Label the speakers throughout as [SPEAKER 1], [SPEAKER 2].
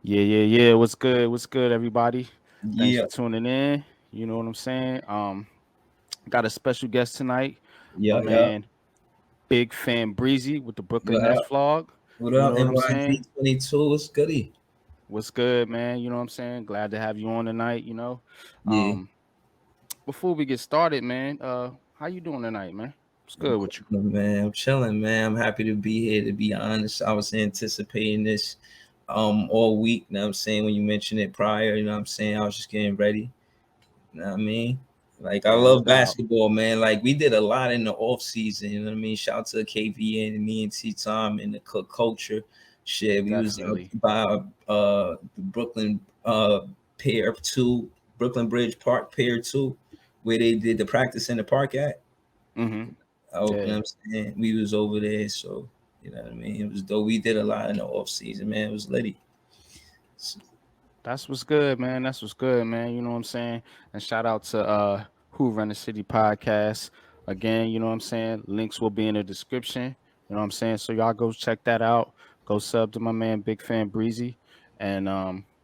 [SPEAKER 1] Yeah. What's good? What's good, everybody? Thanks
[SPEAKER 2] Yeah,
[SPEAKER 1] for tuning in. You know what I'm saying? Got a special guest tonight, my
[SPEAKER 2] yeah.
[SPEAKER 1] man, Big Fan Breezy with the Brooklyn
[SPEAKER 2] What
[SPEAKER 1] Nets
[SPEAKER 2] up?
[SPEAKER 1] vlog.
[SPEAKER 2] What
[SPEAKER 1] You
[SPEAKER 2] up,
[SPEAKER 1] know what I'm saying?
[SPEAKER 2] NYG 22? What's goody?
[SPEAKER 1] What's good, man? You know what I'm saying? Glad to have you on tonight.
[SPEAKER 2] Yeah,
[SPEAKER 1] Um, before we get started, man, how you doing tonight, man? What's
[SPEAKER 2] I'm
[SPEAKER 1] good with you?
[SPEAKER 2] cool, man. I'm chilling, man. I'm happy to be here. To be honest, I was anticipating this all week. You know what I'm saying? When you mentioned it prior, you know what I'm saying? I was just getting ready. You know what I mean? Like I
[SPEAKER 1] Yeah, no
[SPEAKER 2] love
[SPEAKER 1] doubt.
[SPEAKER 2] basketball, man. Like we did a lot in the off season. You know what I mean? Shout out to KV and me and T Tom and the culture. Shit, we was out
[SPEAKER 1] Definitely.
[SPEAKER 2] by the Brooklyn Pier 2, Brooklyn Bridge Park Pier 2, where they did the practice in the park at.
[SPEAKER 1] Mm-hmm.
[SPEAKER 2] Oh, you know
[SPEAKER 1] Yeah.
[SPEAKER 2] what I'm saying? We was over there, so you know what I mean. It was though we did a lot in the off season, man. It was litty.
[SPEAKER 1] That's what's good, man. That's what's good, man. You know what I'm saying? And shout out to Who Run the City podcast. Again, you know what I'm saying? Links will be in the description. You know what I'm saying? So y'all go check that out. Go sub to my man Big Fan Breezy. And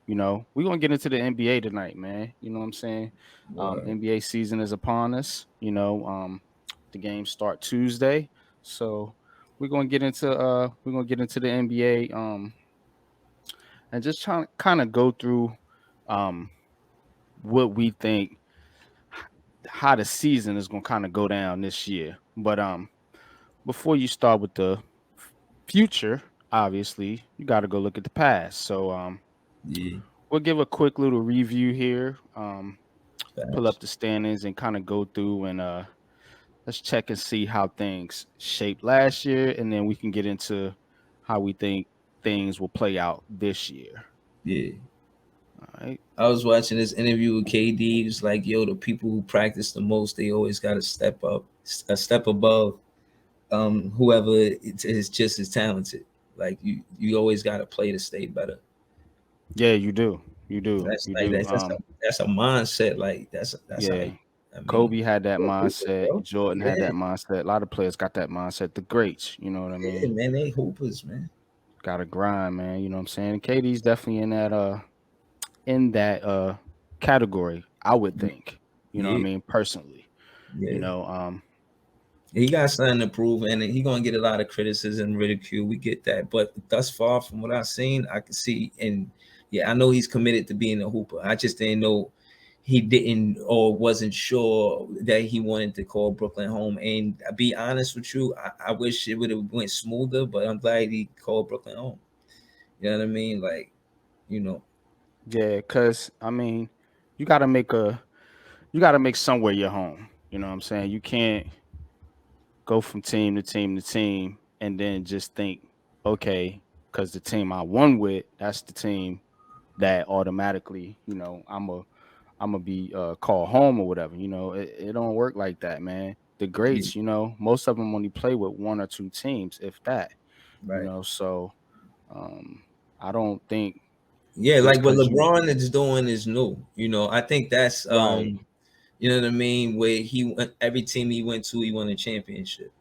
[SPEAKER 1] we're gonna get into the NBA tonight, man. You know what I'm saying?
[SPEAKER 2] Word.
[SPEAKER 1] NBA season is upon us. The games start Tuesday. So we're gonna get into the NBA. And just trying to kind of go through um what we think how the season is going to kind of go down this year. But before you start with the future, obviously, you got to go look at the past. So
[SPEAKER 2] Yeah,
[SPEAKER 1] we'll give a quick little review here. Pull
[SPEAKER 2] facts.
[SPEAKER 1] up the standings and kind of go through and let's check and see how things shaped last year, and then we can get into how we think things will play out this year.
[SPEAKER 2] Yeah.
[SPEAKER 1] All right.
[SPEAKER 2] I was watching this interview with KD. He was like, "Yo, the people who practice the most, they always got to step up, a step above whoever is just as talented. Like you always got to play to stay better.
[SPEAKER 1] Yeah, you do. You do.
[SPEAKER 2] That's
[SPEAKER 1] You
[SPEAKER 2] like
[SPEAKER 1] do.
[SPEAKER 2] that's a mindset. Like that's how
[SPEAKER 1] Yeah.
[SPEAKER 2] I mean,
[SPEAKER 1] Kobe had that
[SPEAKER 2] you're a hooper,
[SPEAKER 1] mindset.
[SPEAKER 2] bro.
[SPEAKER 1] Jordan had
[SPEAKER 2] Yeah,
[SPEAKER 1] that mindset. A lot of players got that mindset. The greats, you know what I
[SPEAKER 2] yeah,
[SPEAKER 1] mean?
[SPEAKER 2] man, they hoopers, man.
[SPEAKER 1] Got to grind, man. You know what I'm saying? KD's definitely in that category, I would think. You know what I
[SPEAKER 2] Yeah,
[SPEAKER 1] mean? Personally. You
[SPEAKER 2] yeah.
[SPEAKER 1] know,
[SPEAKER 2] He got something to prove, and he gonna get a lot of criticism and ridicule. We get that, but thus far from what I've seen, I can see, and yeah, I know he's committed to being a hooper. I just didn't know he didn't or wasn't sure that he wanted to call Brooklyn home. And I'll be honest with you, I wish it would have went smoother, but I'm glad he called Brooklyn home. You know what I mean? Like, you know,
[SPEAKER 1] yeah, cuz I mean, you got to make a you got to make somewhere your home. You know what I'm saying? You can't go from team to team to team and then just think, okay, cuz the team I won with, that's the team that automatically, I'm gonna be called home or whatever. It don't work like that, man. The
[SPEAKER 2] yeah,
[SPEAKER 1] greats, most of them only play with one or two teams, if that.
[SPEAKER 2] right.
[SPEAKER 1] So I don't think
[SPEAKER 2] Yeah,
[SPEAKER 1] just
[SPEAKER 2] like what
[SPEAKER 1] because you
[SPEAKER 2] LeBron is doing is new. I think that's
[SPEAKER 1] right,
[SPEAKER 2] you know what I mean? Where he went, every team he went to, he won a championship.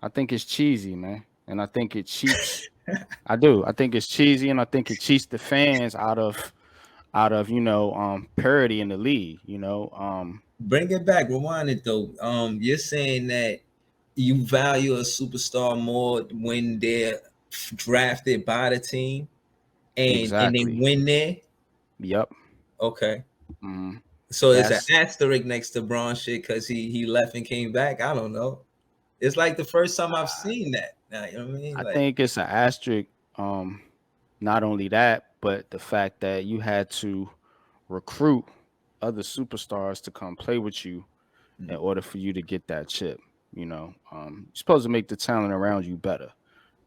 [SPEAKER 1] I think it's cheesy, man, and I think it cheats. I do. I think it's cheesy, and I think it cheats the fans out of parity in the league.
[SPEAKER 2] Bring it back, rewind it though. You're saying that you value a superstar more when they're drafted by the team and they
[SPEAKER 1] Exactly.
[SPEAKER 2] win there.
[SPEAKER 1] Yep.
[SPEAKER 2] Okay,
[SPEAKER 1] Mhm.
[SPEAKER 2] so it's an
[SPEAKER 1] That's
[SPEAKER 2] asterisk next to Braun shit because he left and came back. I don't know. It's like the first time I've seen that. Now, you know what I mean?
[SPEAKER 1] I
[SPEAKER 2] Like,
[SPEAKER 1] think it's an asterisk. Not only that, but the fact that you had to recruit other superstars to come play with you in
[SPEAKER 2] mm,
[SPEAKER 1] order for you to get that chip. You're supposed to make the talent around you better.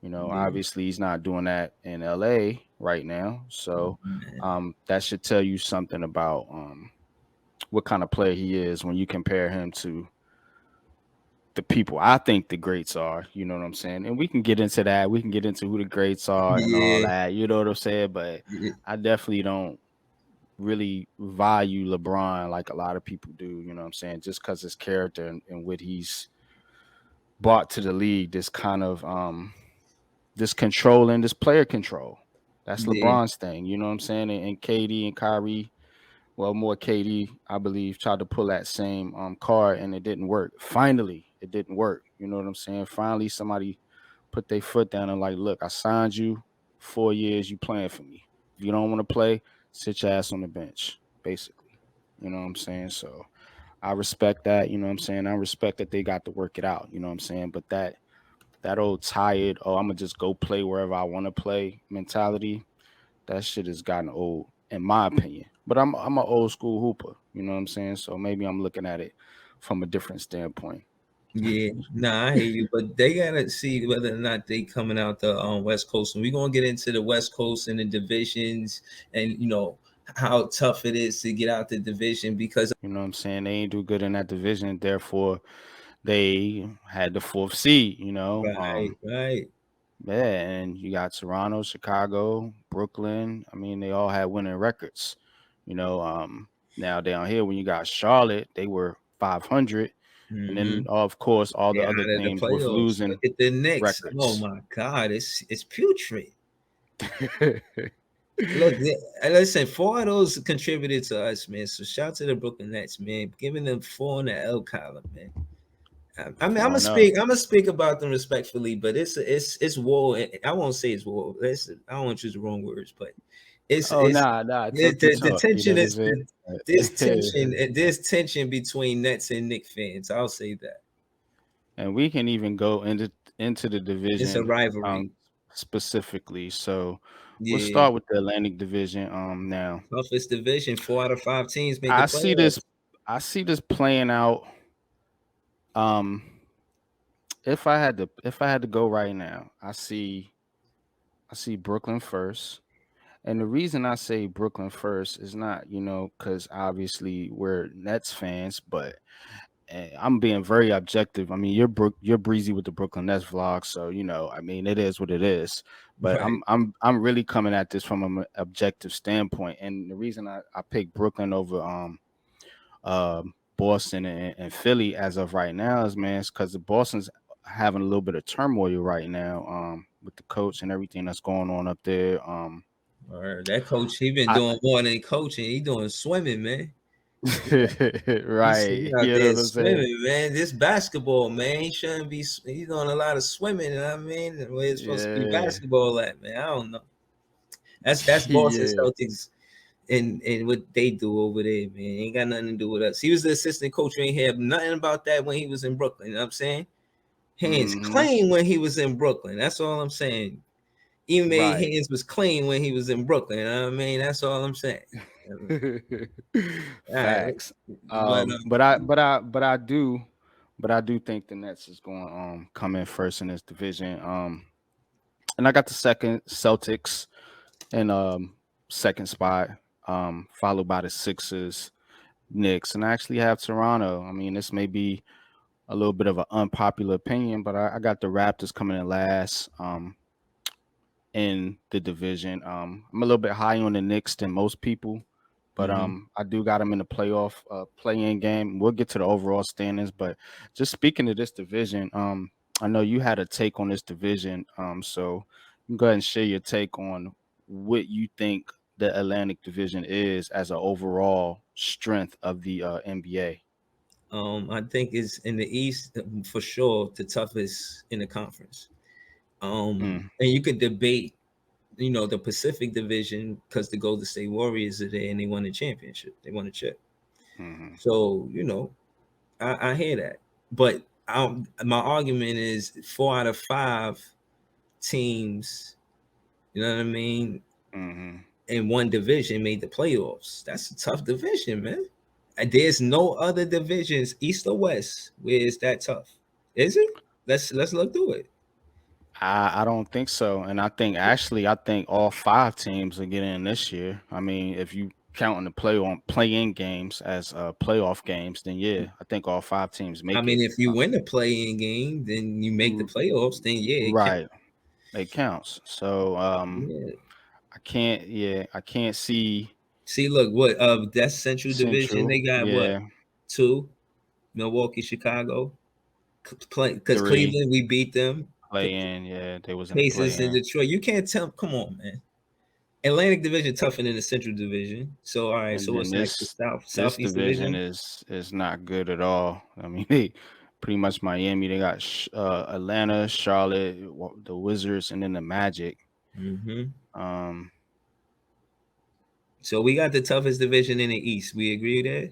[SPEAKER 2] yeah,
[SPEAKER 1] Obviously he's not doing that in LA right now. So
[SPEAKER 2] man,
[SPEAKER 1] that should tell you something about what kind of player he is when you compare him to the people I think the greats are, you know what I'm saying? And we can get into that. We can get into who the greats are and all
[SPEAKER 2] yeah,
[SPEAKER 1] that, you know what I'm saying? But
[SPEAKER 2] yeah,
[SPEAKER 1] I definitely don't really value LeBron like a lot of people do, you know what I'm saying? Just because his character and what he's brought to the league, this kind of this control and this player control. That's
[SPEAKER 2] Yeah,
[SPEAKER 1] LeBron's thing. You know what I'm saying? And KD and Kyrie, well, more KD, I believe, tried to pull that same card and it didn't work. Finally, it didn't work. You know what I'm saying? Finally, somebody put their foot down and like, look, I signed you 4 years. You playing for me. If you don't want to play, sit your ass on the bench. Basically, you know what I'm saying? So I respect that. You know what I'm saying? I respect that they got to work it out. You know what I'm saying? But that old tired, oh, I'm gonna just go play wherever I want to play mentality, that shit has gotten old, in my opinion. But I'm an old school hooper, you know what I'm saying? So maybe I'm looking at it from a different standpoint.
[SPEAKER 2] yeah. Nah, I hear you, but they gotta see whether or not they coming out the West Coast, and we're gonna get into the West Coast and the divisions, and how tough it is to get out the division because
[SPEAKER 1] You know what I'm saying? They ain't do good in that division, therefore they had the fourth seed, you know.
[SPEAKER 2] right, right.
[SPEAKER 1] Yeah, and you got Toronto, Chicago, Brooklyn. I mean, they all had winning records. You know, now down here when you got Charlotte, they were 500, and then
[SPEAKER 2] Mm-hmm.
[SPEAKER 1] of course all
[SPEAKER 2] They're
[SPEAKER 1] the other
[SPEAKER 2] out of the
[SPEAKER 1] teams with
[SPEAKER 2] playoffs. Look
[SPEAKER 1] losing
[SPEAKER 2] at the Knicks. Oh
[SPEAKER 1] records.
[SPEAKER 2] my God, it's putrid. Look, listen, four of those contributed to us, man. So shout to the Brooklyn Nets, man, giving them four in the L column, man. I mean, I'm gonna
[SPEAKER 1] 4-0.
[SPEAKER 2] speak. I'm gonna speak about them respectfully, but it's war. I won't say it's war. I don't want to use the wrong words, but
[SPEAKER 1] Oh
[SPEAKER 2] it's
[SPEAKER 1] nah,
[SPEAKER 2] the
[SPEAKER 1] talk. You know
[SPEAKER 2] tension
[SPEAKER 1] what I'm
[SPEAKER 2] is
[SPEAKER 1] saying?
[SPEAKER 2] there's tension between Nets and Knicks fans. I'll say that
[SPEAKER 1] And we can even go into the
[SPEAKER 2] it's a
[SPEAKER 1] division
[SPEAKER 2] rivalry.
[SPEAKER 1] specifically. So we'll
[SPEAKER 2] Yeah,
[SPEAKER 1] start with the Atlantic Division now.
[SPEAKER 2] toughest division. 4 out of 5 teams make the
[SPEAKER 1] I see this
[SPEAKER 2] playoffs.
[SPEAKER 1] I see this playing out. Um if I had to go right now, I see Brooklyn first. And the reason I say Brooklyn first is not, because obviously we're Nets fans, but I'm being very objective. I mean, you're breezy with the Brooklyn Nets vlog, so I mean, it is what it is. But
[SPEAKER 2] Right.
[SPEAKER 1] I'm really coming at this from an objective standpoint, and the reason I picked Brooklyn over Boston and Philly as of right now is, man, it's because the Boston's having a little bit of turmoil right now with the coach and everything that's going on up there.
[SPEAKER 2] Or that coach, he been
[SPEAKER 1] I
[SPEAKER 2] doing more than coaching. He doing swimming, man. He
[SPEAKER 1] right,
[SPEAKER 2] out
[SPEAKER 1] you know
[SPEAKER 2] there
[SPEAKER 1] what I'm saying?
[SPEAKER 2] swimming, man. This basketball, man. He shouldn't be. He's doing a lot of swimming. You know what I mean, where it's supposed to be
[SPEAKER 1] Yeah,
[SPEAKER 2] basketball at, man. I don't know. That's Boston
[SPEAKER 1] yeah.
[SPEAKER 2] Celtics and what they do over there, man. Ain't got nothing to do with us. He was the assistant coach. We ain't have nothing about that when he was in Brooklyn. You know what I'm saying? Hands
[SPEAKER 1] Hmm.
[SPEAKER 2] clean when he was in Brooklyn. That's all I'm saying. Even
[SPEAKER 1] Right.
[SPEAKER 2] hands was clean when he was in Brooklyn. You know what I mean? That's all I'm saying. All right,
[SPEAKER 1] Facts.
[SPEAKER 2] but
[SPEAKER 1] But I do think the Nets is going come in first in this division. And I got the second Celtics in second spot, followed by the Sixers, Knicks, and I actually have Toronto. I mean, this may be a little bit of an unpopular opinion, but I got the Raptors coming in last. In the division. I'm a little bit high on the Knicks than most people, but
[SPEAKER 2] mhm.
[SPEAKER 1] I do got them in the playoff play-in game. We'll get to the overall standings, but just speaking of this division, I know you had a take on this division, so you can go ahead and share your take on what you think the Atlantic Division is as an overall strength of the NBA.
[SPEAKER 2] I think it's in the East for sure the toughest in the conference.
[SPEAKER 1] Mm,
[SPEAKER 2] And you could debate, the Pacific Division because the Golden State Warriors are there and they won the championship. They won a chip.
[SPEAKER 1] mhm,
[SPEAKER 2] So I hear that, but my argument is 4 out of 5 teams. You know what I mean?
[SPEAKER 1] mhm.
[SPEAKER 2] In one division made the playoffs. That's a tough division, man. And there's no other divisions, East or West, where it's that tough. Is it? Let's look through it.
[SPEAKER 1] I don't think so, and I think all five teams are getting in this year. I mean, if you counting the play-in games as playoff games, then yeah, I think all five teams
[SPEAKER 2] I
[SPEAKER 1] make
[SPEAKER 2] mean,
[SPEAKER 1] it.
[SPEAKER 2] if you win the play-in game, then you make the
[SPEAKER 1] R-
[SPEAKER 2] playoffs. Then yeah, it counts.
[SPEAKER 1] right, it counts. So
[SPEAKER 2] Yeah.
[SPEAKER 1] I can't see
[SPEAKER 2] See, look, what that's Central Division.
[SPEAKER 1] Central.
[SPEAKER 2] They got what
[SPEAKER 1] Yeah,
[SPEAKER 2] two? Milwaukee, Chicago. Play because
[SPEAKER 1] three
[SPEAKER 2] Cleveland, we beat them.
[SPEAKER 1] play-in. Yeah, they was in the
[SPEAKER 2] Pacers in
[SPEAKER 1] play-in.
[SPEAKER 2] Detroit. You can't tell. Come on, man. Atlantic Division tougher than the Central Division. So all right,
[SPEAKER 1] And
[SPEAKER 2] so
[SPEAKER 1] then
[SPEAKER 2] what's next? The
[SPEAKER 1] this
[SPEAKER 2] Southeast
[SPEAKER 1] division
[SPEAKER 2] Division.
[SPEAKER 1] is not good at all. I mean, they pretty much Miami. They got Atlanta, Charlotte, the Wizards, and then the Magic.
[SPEAKER 2] Hmm.
[SPEAKER 1] Um,
[SPEAKER 2] So we got the toughest division in the East. We agree there.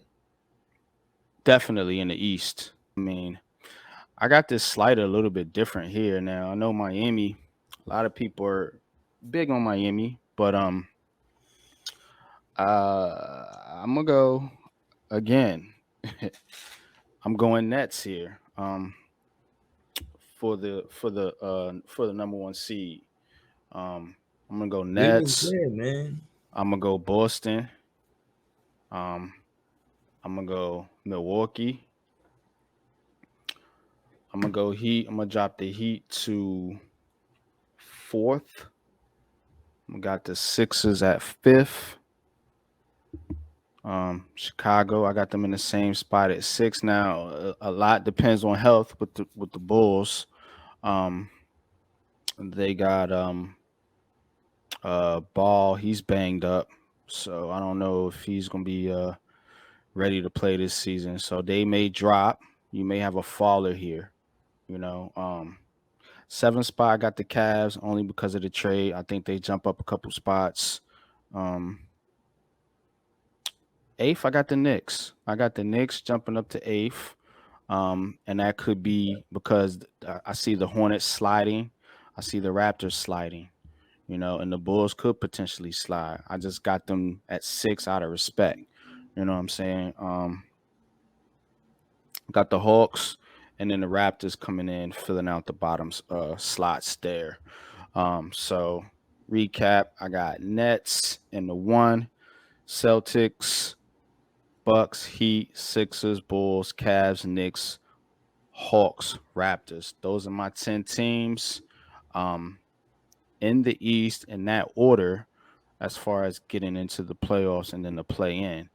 [SPEAKER 1] definitely in the East. I mean, I got this slider a little bit different here now. I know Miami. A lot of people are big on Miami, but I'm gonna go again. I'm going Nets here. For the number one seed. I'm gonna go
[SPEAKER 2] Cleveland's
[SPEAKER 1] Nets.
[SPEAKER 2] there, man.
[SPEAKER 1] I'm gonna go Boston. Um, I'm gonna go Milwaukee. I'm gonna go Heat. I'm gonna drop the Heat to fourth. I got the Sixers at fifth. Chicago, I got them in the same spot at six now. A lot depends on health with the Bulls. Um, they got Ball. He's banged up, so I don't know if he's gonna be ready to play this season. So they may drop. You may have a faller here. You know, seventh spot I got the Cavs only because of the trade. I think they jump up a couple spots. Um, eighth, I got the Knicks. I got the Knicks jumping up to eighth. And that could be because I see the Hornets sliding. I see the Raptors sliding, and the Bulls could potentially slide. I just got them at six out of respect. You know what I'm saying? Got the Hawks and then the Raptors coming in, filling out the bottom slots there. So recap, I got Nets in the one, Celtics, Bucks, Heat, Sixers, Bulls, Cavs, Knicks, Hawks, Raptors. Those are my 10 teams in the East in that order as far as getting into the playoffs and then the play in.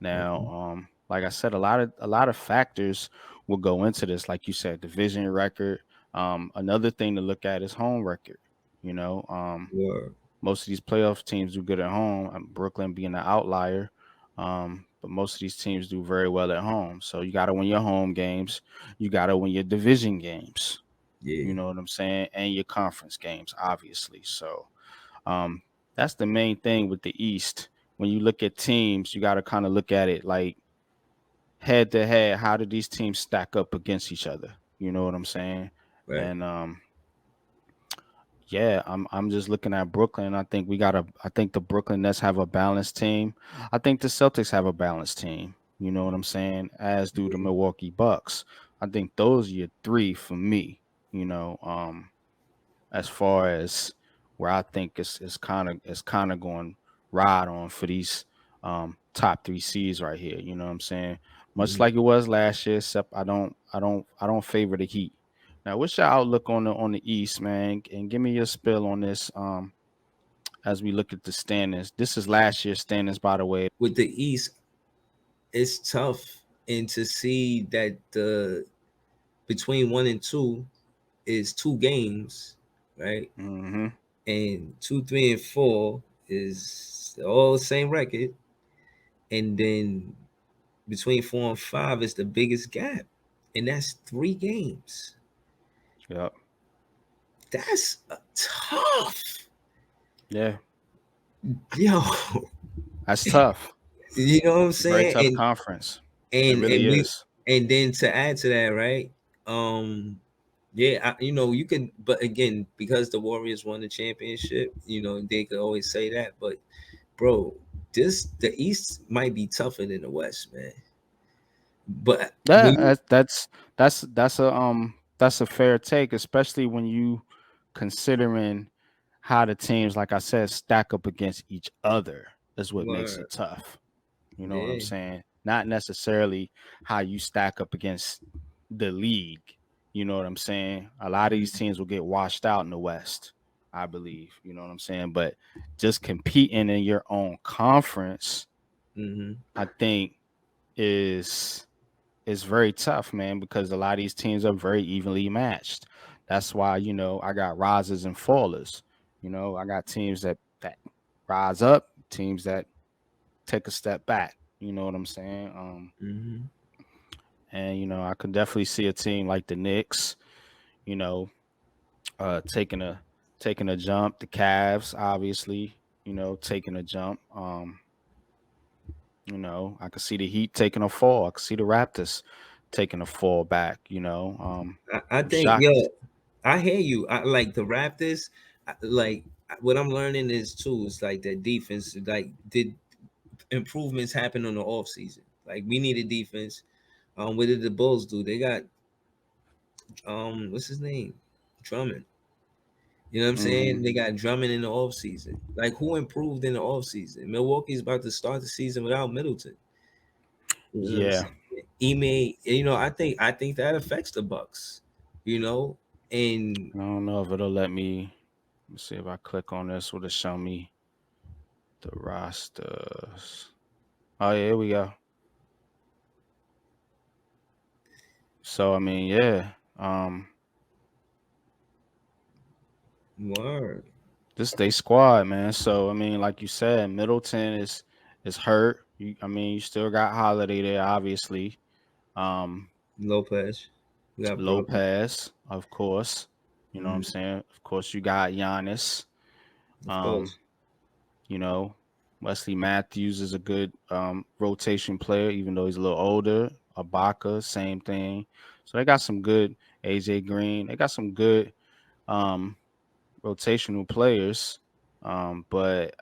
[SPEAKER 1] Now,
[SPEAKER 2] Okay.
[SPEAKER 1] like I said, a lot of factors will go into this. Like you said, division record. Another thing to look at is home record. You know,
[SPEAKER 2] Word.
[SPEAKER 1] most of these playoff teams do good at home. Brooklyn being an outlier, but most of these teams do very well at home. So you got to win your home games. You got to win your division games.
[SPEAKER 2] Yeah.
[SPEAKER 1] You know what I'm saying, and your conference games, obviously. So um, that's the main thing with the East. When you look at teams, you got to kind of look at it like head to head. How do these teams stack up against each other? You know what I'm saying?
[SPEAKER 2] Right.
[SPEAKER 1] And yeah, I'm just looking at Brooklyn. I think the Brooklyn Nets have a balanced team. I think the Celtics have a balanced team. You know what I'm saying? As do the
[SPEAKER 2] Yeah.
[SPEAKER 1] Milwaukee Bucks. I think those are your three for me. As far as where I think it's kind of going ride on for these top three seeds right here. You know what I'm saying? Much
[SPEAKER 2] Mhm.
[SPEAKER 1] like it was last year, except I don't favor the Heat. Now, what's your outlook on the East, man? And give me your spill on this as we look at the standings. This is last year's standings, by the way.
[SPEAKER 2] With the East, it's tough, and to see that the between one and two is two games, right?
[SPEAKER 1] Hmm.
[SPEAKER 2] And two, three, and four is all the same record, and then between four and five is the biggest gap, and that's 3 games.
[SPEAKER 1] Yep.
[SPEAKER 2] That's tough,
[SPEAKER 1] Yeah.
[SPEAKER 2] yo.
[SPEAKER 1] That's tough.
[SPEAKER 2] You know what I'm
[SPEAKER 1] It's a very
[SPEAKER 2] saying?
[SPEAKER 1] tough conference. It
[SPEAKER 2] And
[SPEAKER 1] really
[SPEAKER 2] and we
[SPEAKER 1] is.
[SPEAKER 2] and then to add to that, right? Yeah, you can, but again, because the Warriors won the championship, they could always say that. But bro, the East might be tougher than the West, man. But
[SPEAKER 1] Yeah,
[SPEAKER 2] when you
[SPEAKER 1] that's a fair take, especially when you considering how the teams, like I said, stack up against each other is what makes
[SPEAKER 2] were,
[SPEAKER 1] it tough. You know what I'm
[SPEAKER 2] yeah,
[SPEAKER 1] saying? Not necessarily how you stack up against the league. You know what I'm saying? A lot of these teams will get washed out in the West, I believe. You know what I'm saying? But just competing in your own conference,
[SPEAKER 2] mm-hmm.
[SPEAKER 1] I think is very tough, man, because a lot of these teams are very evenly matched. That's why, I got risers and fallers. I got teams that rise up, teams that take a step back. You know what I'm saying?
[SPEAKER 2] Mm-hmm.
[SPEAKER 1] And I could definitely see a team like the Knicks, you know, taking a jump. The Cavs, obviously, taking a jump. I could see the Heat taking a fall. I could see the Raptors taking a fall back.
[SPEAKER 2] I
[SPEAKER 1] I'm
[SPEAKER 2] think, yeah,
[SPEAKER 1] shocked.
[SPEAKER 2] I hear you. I like the Raptors. Like what I'm learning is too is like that defense. Like did improvements happen on the off season? Like we needed defense. What did the Bulls do? They got what's his name, Drummond. You know what I'm
[SPEAKER 1] Hmm.
[SPEAKER 2] saying? They got Drummond in the off season. Like who improved in the off season? Milwaukee's about to start the season without Middleton. You know what I'm
[SPEAKER 1] Yeah,
[SPEAKER 2] saying? He may, I think that affects the Bucks. You know, and
[SPEAKER 1] I don't know if it'll let me. Let me see if I click on this. Will it show me the rosters? Oh yeah, here we go. So I mean, yeah.
[SPEAKER 2] word,
[SPEAKER 1] This they squad, man. So I mean, like you said, Middleton is hurt. I mean, you still got Holiday there, obviously. Um,
[SPEAKER 2] Lopez, we got Brooklyn,
[SPEAKER 1] Lopez, of course. You know what I'm
[SPEAKER 2] mhm,
[SPEAKER 1] saying? Of course, you got Giannis.
[SPEAKER 2] of
[SPEAKER 1] Um,
[SPEAKER 2] course.
[SPEAKER 1] you know, Wesley Matthews is a good rotation player, even though he's a little older. Ibaka, same thing. So they got some good AJ Green. They got some good um rotational players. But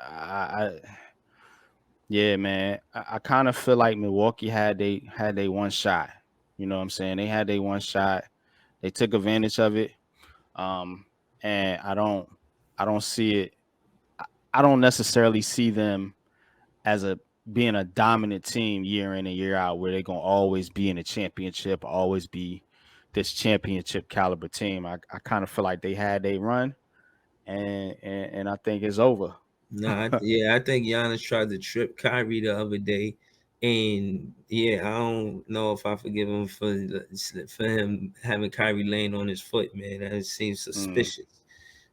[SPEAKER 1] yeah, man, I kind of feel like Milwaukee had they one shot. You know what I'm saying? They had they one shot. They took advantage of it. Um, and I don't see it. I don't necessarily see them as a being a dominant team year in and year out, where they're gonna always be in a championship, always be this championship caliber team. I kind of feel like they had they run, and I think it's over.
[SPEAKER 2] Nah, yeah, I think Giannis tried to trip Kyrie the other day, and yeah, I don't know if I forgive him for him having Kyrie laying on his foot, man. That seems
[SPEAKER 1] Mm,
[SPEAKER 2] suspicious.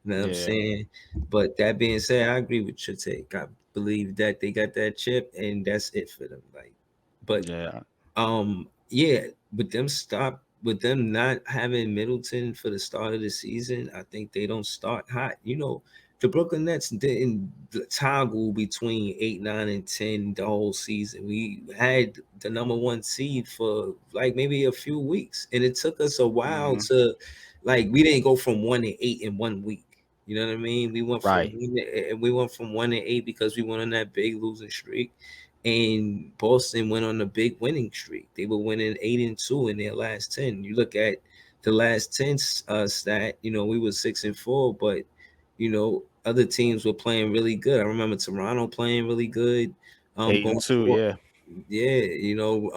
[SPEAKER 2] You know what I'm
[SPEAKER 1] yeah,
[SPEAKER 2] saying? But that being said, I agree with your take. I believe that they got that chip, and that's it for them. Like, but
[SPEAKER 1] yeah,
[SPEAKER 2] yeah, with them not having Middleton for the start of the season, I think they don't start hot. The Brooklyn Nets didn't toggle between 8, 9, and 10 the whole season. We had the number one seed for like maybe a few weeks, and it took us a while
[SPEAKER 1] hmm,
[SPEAKER 2] to like we didn't go from 1 and 8 in 1 week. You know what I mean?
[SPEAKER 1] right.
[SPEAKER 2] We went from 1 and 8 because we went on that big losing streak, and Boston went on a big winning streak. They were winning 8-2 in their last 10. You look at the last 10 stat, we were 6-4, but other teams were playing really good. I remember Toronto playing really good.
[SPEAKER 1] Eight and
[SPEAKER 2] Going
[SPEAKER 1] two,
[SPEAKER 2] for
[SPEAKER 1] yeah.
[SPEAKER 2] yeah,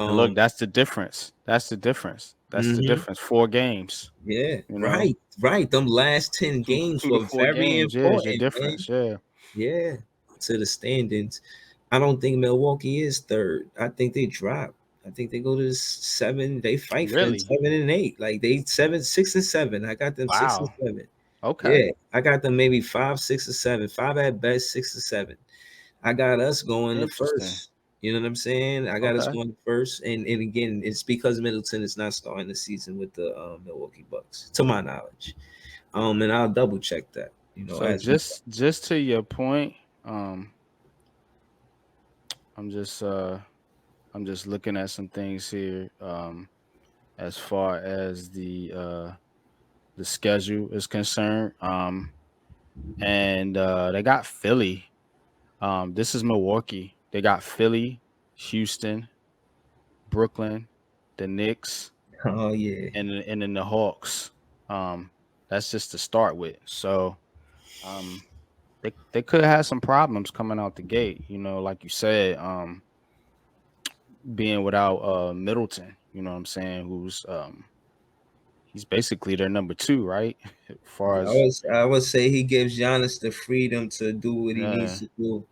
[SPEAKER 1] And look, that's the difference. That's the difference. That's the
[SPEAKER 2] mhm.
[SPEAKER 1] difference. 4 games.
[SPEAKER 2] Yeah,
[SPEAKER 1] You know,
[SPEAKER 2] right. Them last 10
[SPEAKER 1] two
[SPEAKER 2] games
[SPEAKER 1] two to
[SPEAKER 2] were
[SPEAKER 1] four
[SPEAKER 2] very
[SPEAKER 1] games. Yeah, is your
[SPEAKER 2] important, man.
[SPEAKER 1] difference. Yeah,
[SPEAKER 2] Yeah, to the standings. I don't think Milwaukee is third. I think they drop. I think they go to 7. They fight for them
[SPEAKER 1] really.
[SPEAKER 2] 7 and 8. Like they 7, 6 and 7. I got them 6 and
[SPEAKER 1] Wow.
[SPEAKER 2] 7.
[SPEAKER 1] Okay.
[SPEAKER 2] Yeah, I got them maybe 5, 6 or 7. 5 at best, 6 or 7. I got us going the
[SPEAKER 1] Interesting.
[SPEAKER 2] first. You know what I'm saying? I got us
[SPEAKER 1] Okay.
[SPEAKER 2] going the first, and again, it's because Middleton is not starting the season with the Milwaukee Bucks, to my knowledge. And I'll double check that.
[SPEAKER 1] So
[SPEAKER 2] As we
[SPEAKER 1] just to your point, I'm just I'm just looking at some things here. As far as the schedule is concerned. And they got Philly. This is Milwaukee. They got Philly, Houston, Brooklyn, the Knicks,
[SPEAKER 2] Oh yeah.
[SPEAKER 1] and then the Hawks. Um, that's just to start with. So um, they could have some problems coming out the gate. Like you said, being without Middleton. You know what I'm saying? Who's he's basically their number two, right? As far as
[SPEAKER 2] I would say he gives Giannis the freedom to do what he needs
[SPEAKER 1] yeah,
[SPEAKER 2] to do.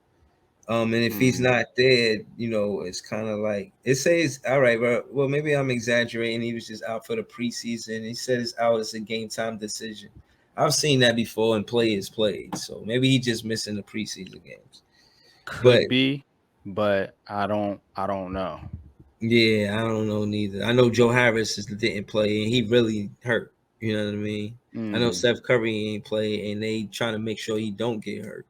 [SPEAKER 2] And if he's
[SPEAKER 1] hmm,
[SPEAKER 2] not there, it's kind of like it says, all right, bro. Well, maybe I'm exaggerating. He was just out for the preseason. He said it's out as a game time decision. I've seen that before and players played, so maybe he just missing the preseason games. But
[SPEAKER 1] could be, but I don't know.
[SPEAKER 2] yeah, I don't know neither. I know Joe Harris didn't play and he really hurt. You know what I mean? I know
[SPEAKER 1] Hmm.
[SPEAKER 2] Steph Curry ain't play and they trying to make sure he don't get hurt.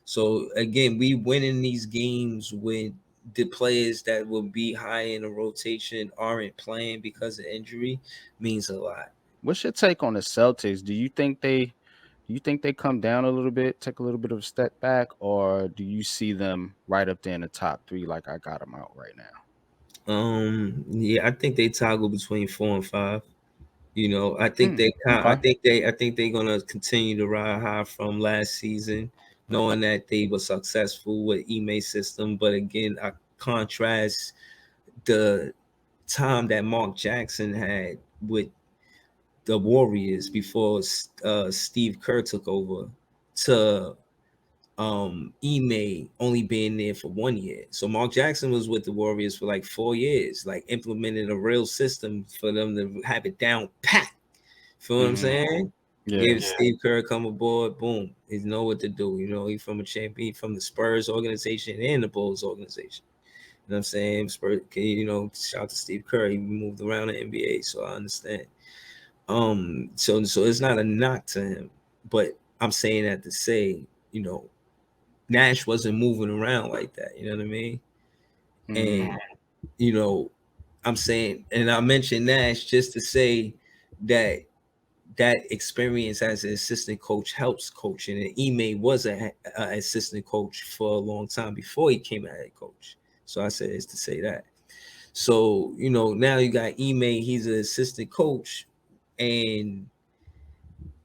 [SPEAKER 2] So again, we winning these games with the players that will be high in the rotation aren't playing because of injury means a lot.
[SPEAKER 1] What's your take on the Celtics? Do you think they come down a little bit, take a little bit of a step back, or do you see them right up there in the top three like I got them out right now?
[SPEAKER 2] Yeah, I think they toggle between 4 and 5. You know,
[SPEAKER 1] Okay.
[SPEAKER 2] I think they're gonna continue to ride high from last season, knowing that they were successful with Ime system. But again, I contrast the time that Mark Jackson had with the Warriors before Steve Kerr took over to Ime only being there for 1 year. So Mark Jackson was with the Warriors for like 4 years, like implemented a real system for them to have it down pat. Feel what I'm
[SPEAKER 1] Hmm.
[SPEAKER 2] saying?
[SPEAKER 1] Yeah.
[SPEAKER 2] Give Steve Kerr come aboard, boom. He know what to do. You know, he from a champion, from the Spurs organization and the Bulls organization. You know what I'm saying? Spurs, you know, shout out to Steve Kerr. He moved around the NBA, so I understand. So it's not a knock to him, but I'm saying that to say, you know, Nash wasn't moving around like that. You know what I mean?
[SPEAKER 1] Hmm.
[SPEAKER 2] And you know, I'm saying, and I mentioned Nash just to say that that experience as an assistant coach helps coaching. And Ime was a assistant coach for a long time before he came a head coach. So I said it's to say that. So you know, now you got Ime. He's an assistant coach, and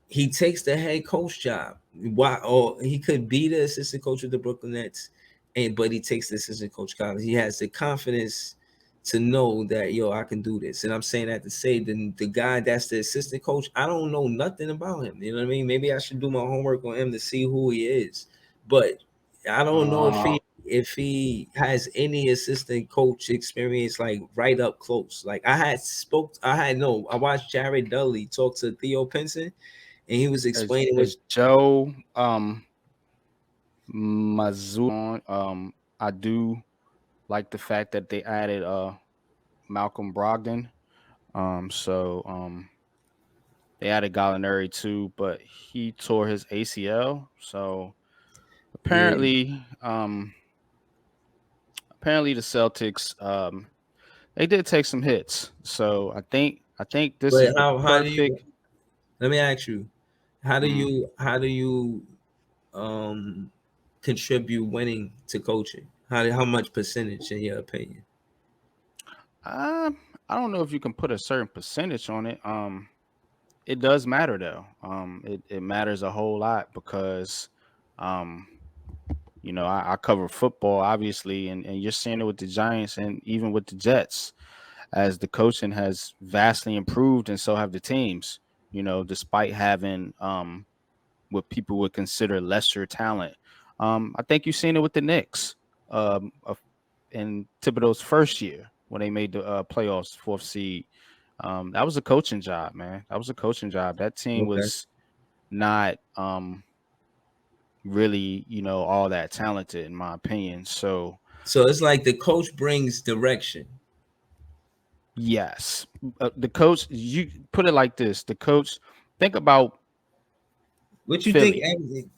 [SPEAKER 2] he takes the head coach job. Why? Or he could be the assistant coach of the Brooklyn Nets, and but he takes the assistant coach job. He has the confidence to know that yo, I can do this. And I'm saying that to say the guy that's the assistant coach, I don't know nothing about him. You know what I mean? Maybe I should do my homework on him to see who he is. But I don't know if he has any assistant coach experience like right up close. Like I watched Jared Dudley talk to Theo Pinson and he was
[SPEAKER 1] As
[SPEAKER 2] explaining what
[SPEAKER 1] as Joe I do like the fact that they added Malcolm Brogdon. So they added Gallinari too, but he tore his ACL. So
[SPEAKER 2] yeah.
[SPEAKER 1] apparently the Celtics they did take some hits. So I think this
[SPEAKER 2] But
[SPEAKER 1] is the
[SPEAKER 2] how do you
[SPEAKER 1] perfect.
[SPEAKER 2] let me ask you, how do
[SPEAKER 1] Mhm.
[SPEAKER 2] you um contribute winning to coaching? How much percentage in your opinion?
[SPEAKER 1] Um, I don't know if you can put a certain percentage on it. It does matter though. It matters a whole lot because, um, I cover football obviously, and you're seeing it with the Giants and even with the Jets, as the coaching has vastly improved, and so have the teams. Despite having what people would consider lesser talent. I think you've seen it with the Knicks in Thibodeau's first year when they made the playoffs, fourth seed. That was a coaching job, man. That was a coaching job. That team
[SPEAKER 2] Okay.
[SPEAKER 1] was not really, all that talented, in my opinion. So,
[SPEAKER 2] So it's like the coach brings direction.
[SPEAKER 1] yes, the coach. You put it like this: the coach. Think about
[SPEAKER 2] What you think
[SPEAKER 1] Philly.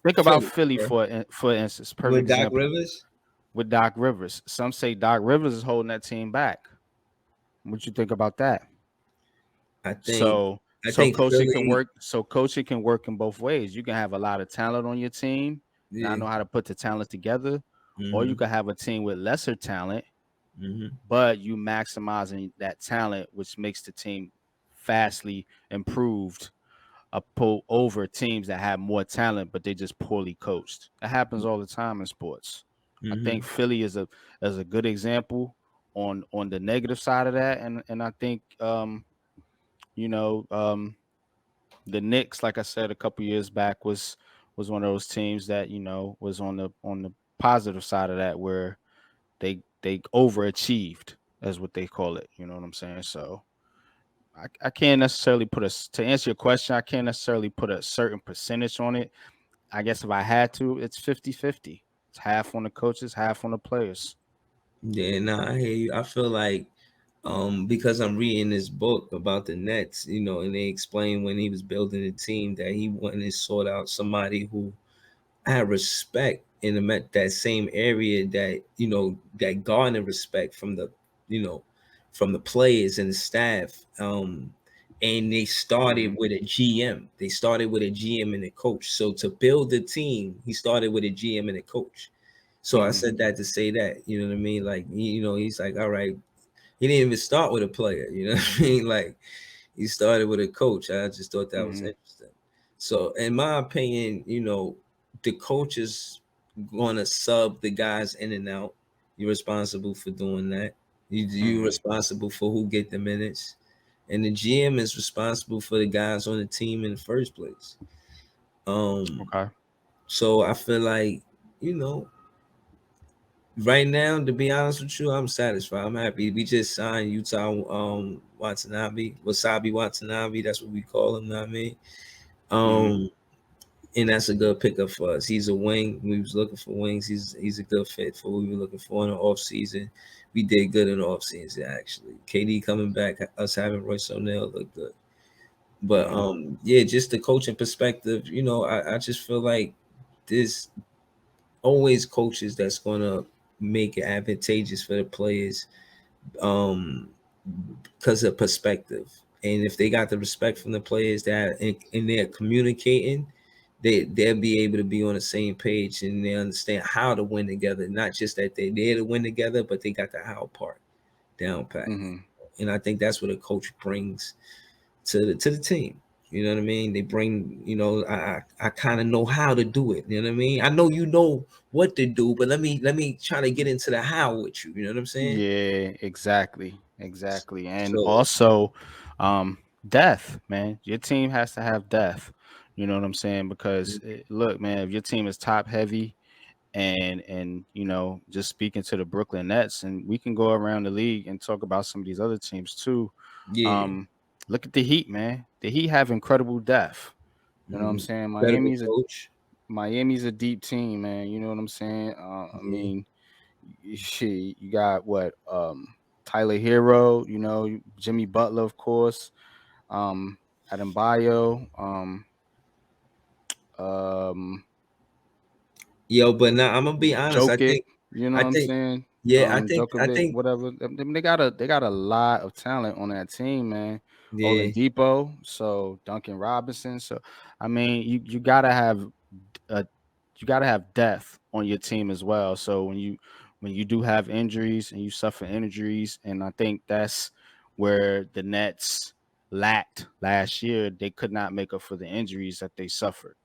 [SPEAKER 1] Think about
[SPEAKER 2] Philly,
[SPEAKER 1] Philly
[SPEAKER 2] bro?
[SPEAKER 1] for instance. Perfect
[SPEAKER 2] With Doc
[SPEAKER 1] example
[SPEAKER 2] Rivers?
[SPEAKER 1] with Doc Rivers. Some say Doc Rivers is holding that team back. What you think about that?
[SPEAKER 2] I think
[SPEAKER 1] So
[SPEAKER 2] I
[SPEAKER 1] so
[SPEAKER 2] think
[SPEAKER 1] coaching can
[SPEAKER 2] Philly,
[SPEAKER 1] work. So coaching can work in both ways. You can have a lot of talent on your team, not
[SPEAKER 2] yeah.
[SPEAKER 1] know how to put the talent together, or you
[SPEAKER 2] Mm-hmm.
[SPEAKER 1] can have a team with lesser talent,
[SPEAKER 2] Mm-hmm.
[SPEAKER 1] but you maximizing that talent, which makes the team vastly improved over teams that have more talent, but they just poorly coached. That happens all the time in sports. I think
[SPEAKER 2] Mm-hmm.
[SPEAKER 1] Philly is a good example on the negative side of that, and I think you know the Knicks, like I said a couple years back, was one of those teams that was on the positive side of that, where they overachieved, as what they call it. You know what I'm saying? So I can't necessarily to answer your question, I can't necessarily put a certain percentage on it. I guess if I had to, it's 50-50. It's half on the coaches, half on the players.
[SPEAKER 2] Yeah, nah, I hear you. I feel like because I'm reading this book about the Nets, and they explain when he was building the team that he went and sought out somebody who had respect in that same area, that garnered respect you know, from the players and the staff. And they started
[SPEAKER 1] Hmm.
[SPEAKER 2] with a GM. They started with a GM and a coach. So to build the team, he started with a GM and a coach. So I
[SPEAKER 1] Hmm.
[SPEAKER 2] said that to say that, you know what I mean? Like, he's like, all right, he didn't even start with a player, you know what I mean? Like, he started with a coach. I just thought that was
[SPEAKER 1] Hmm.
[SPEAKER 2] interesting. So, in my opinion, the coach is going to sub the guys in and out. You're responsible for doing that. You're
[SPEAKER 1] Hmm.
[SPEAKER 2] responsible for who get the minutes, and the GM is responsible for the guys on the team in the first place. Um,
[SPEAKER 1] Okay.
[SPEAKER 2] so I feel like you know right now, to be honest with you, I'm satisfied. I'm happy. We just signed Utah Watanabe, Wasabi Watanabe. That's what we call him. Know what I mean,
[SPEAKER 1] Hmm.
[SPEAKER 2] um, and that's a good pickup for us. He's a wing. We was looking for wings. He's a good fit for what we were looking for in the off season. We did good in the off season actually. KD coming back, us having Royce O'Neal look good. But
[SPEAKER 1] Hmm.
[SPEAKER 2] yeah, just the coaching perspective. I just feel like there's always coaches that's gonna make it advantageous for the players, um because of perspective. And if they got the respect from the players that and they're communicating, they'll be able to be on the same page and they understand how to win together. Not just that they're there to win together, but they got the how part down pat.
[SPEAKER 1] Hmm.
[SPEAKER 2] And I think that's what a coach brings to the team. You know what I mean? They bring, I kind of know how to do it. You know what I mean? I know you know what to do, but let me try to get into the how with you. You know what I'm saying?
[SPEAKER 1] Yeah, exactly. Exactly. And
[SPEAKER 2] So
[SPEAKER 1] also, death, man. Your team has to have death. You know what I'm saying? Because look, man, if your team is top heavy and just speaking to the Brooklyn Nets, and we can go around the league and talk about some of these other teams too.
[SPEAKER 2] yeah,
[SPEAKER 1] Um, look at the Heat, man. The Heat have incredible depth. You know what I'm
[SPEAKER 2] mhm.
[SPEAKER 1] saying?
[SPEAKER 2] Incredible coach.
[SPEAKER 1] Miami's a deep team, man. You know what I'm saying? I
[SPEAKER 2] Yeah.
[SPEAKER 1] mean, shit, you got what? Tyler Hero, Jimmy Butler, of course. Um, Adam Bayo, um,
[SPEAKER 2] Yo, but now I'm gonna be honest. I
[SPEAKER 1] Jokic.
[SPEAKER 2] think,
[SPEAKER 1] You know
[SPEAKER 2] I
[SPEAKER 1] what I'm
[SPEAKER 2] think,
[SPEAKER 1] saying?
[SPEAKER 2] yeah, I think, I
[SPEAKER 1] Djokovic,
[SPEAKER 2] think,
[SPEAKER 1] whatever. They got a lot of talent on that team, man.
[SPEAKER 2] yeah,
[SPEAKER 1] Oladipo, so Duncan Robinson. So I mean, you gotta have uh, you gotta have depth on your team as well. So when you do have injuries and you suffer injuries, and I think that's where the Nets lacked last year. They could not make up for the injuries that they suffered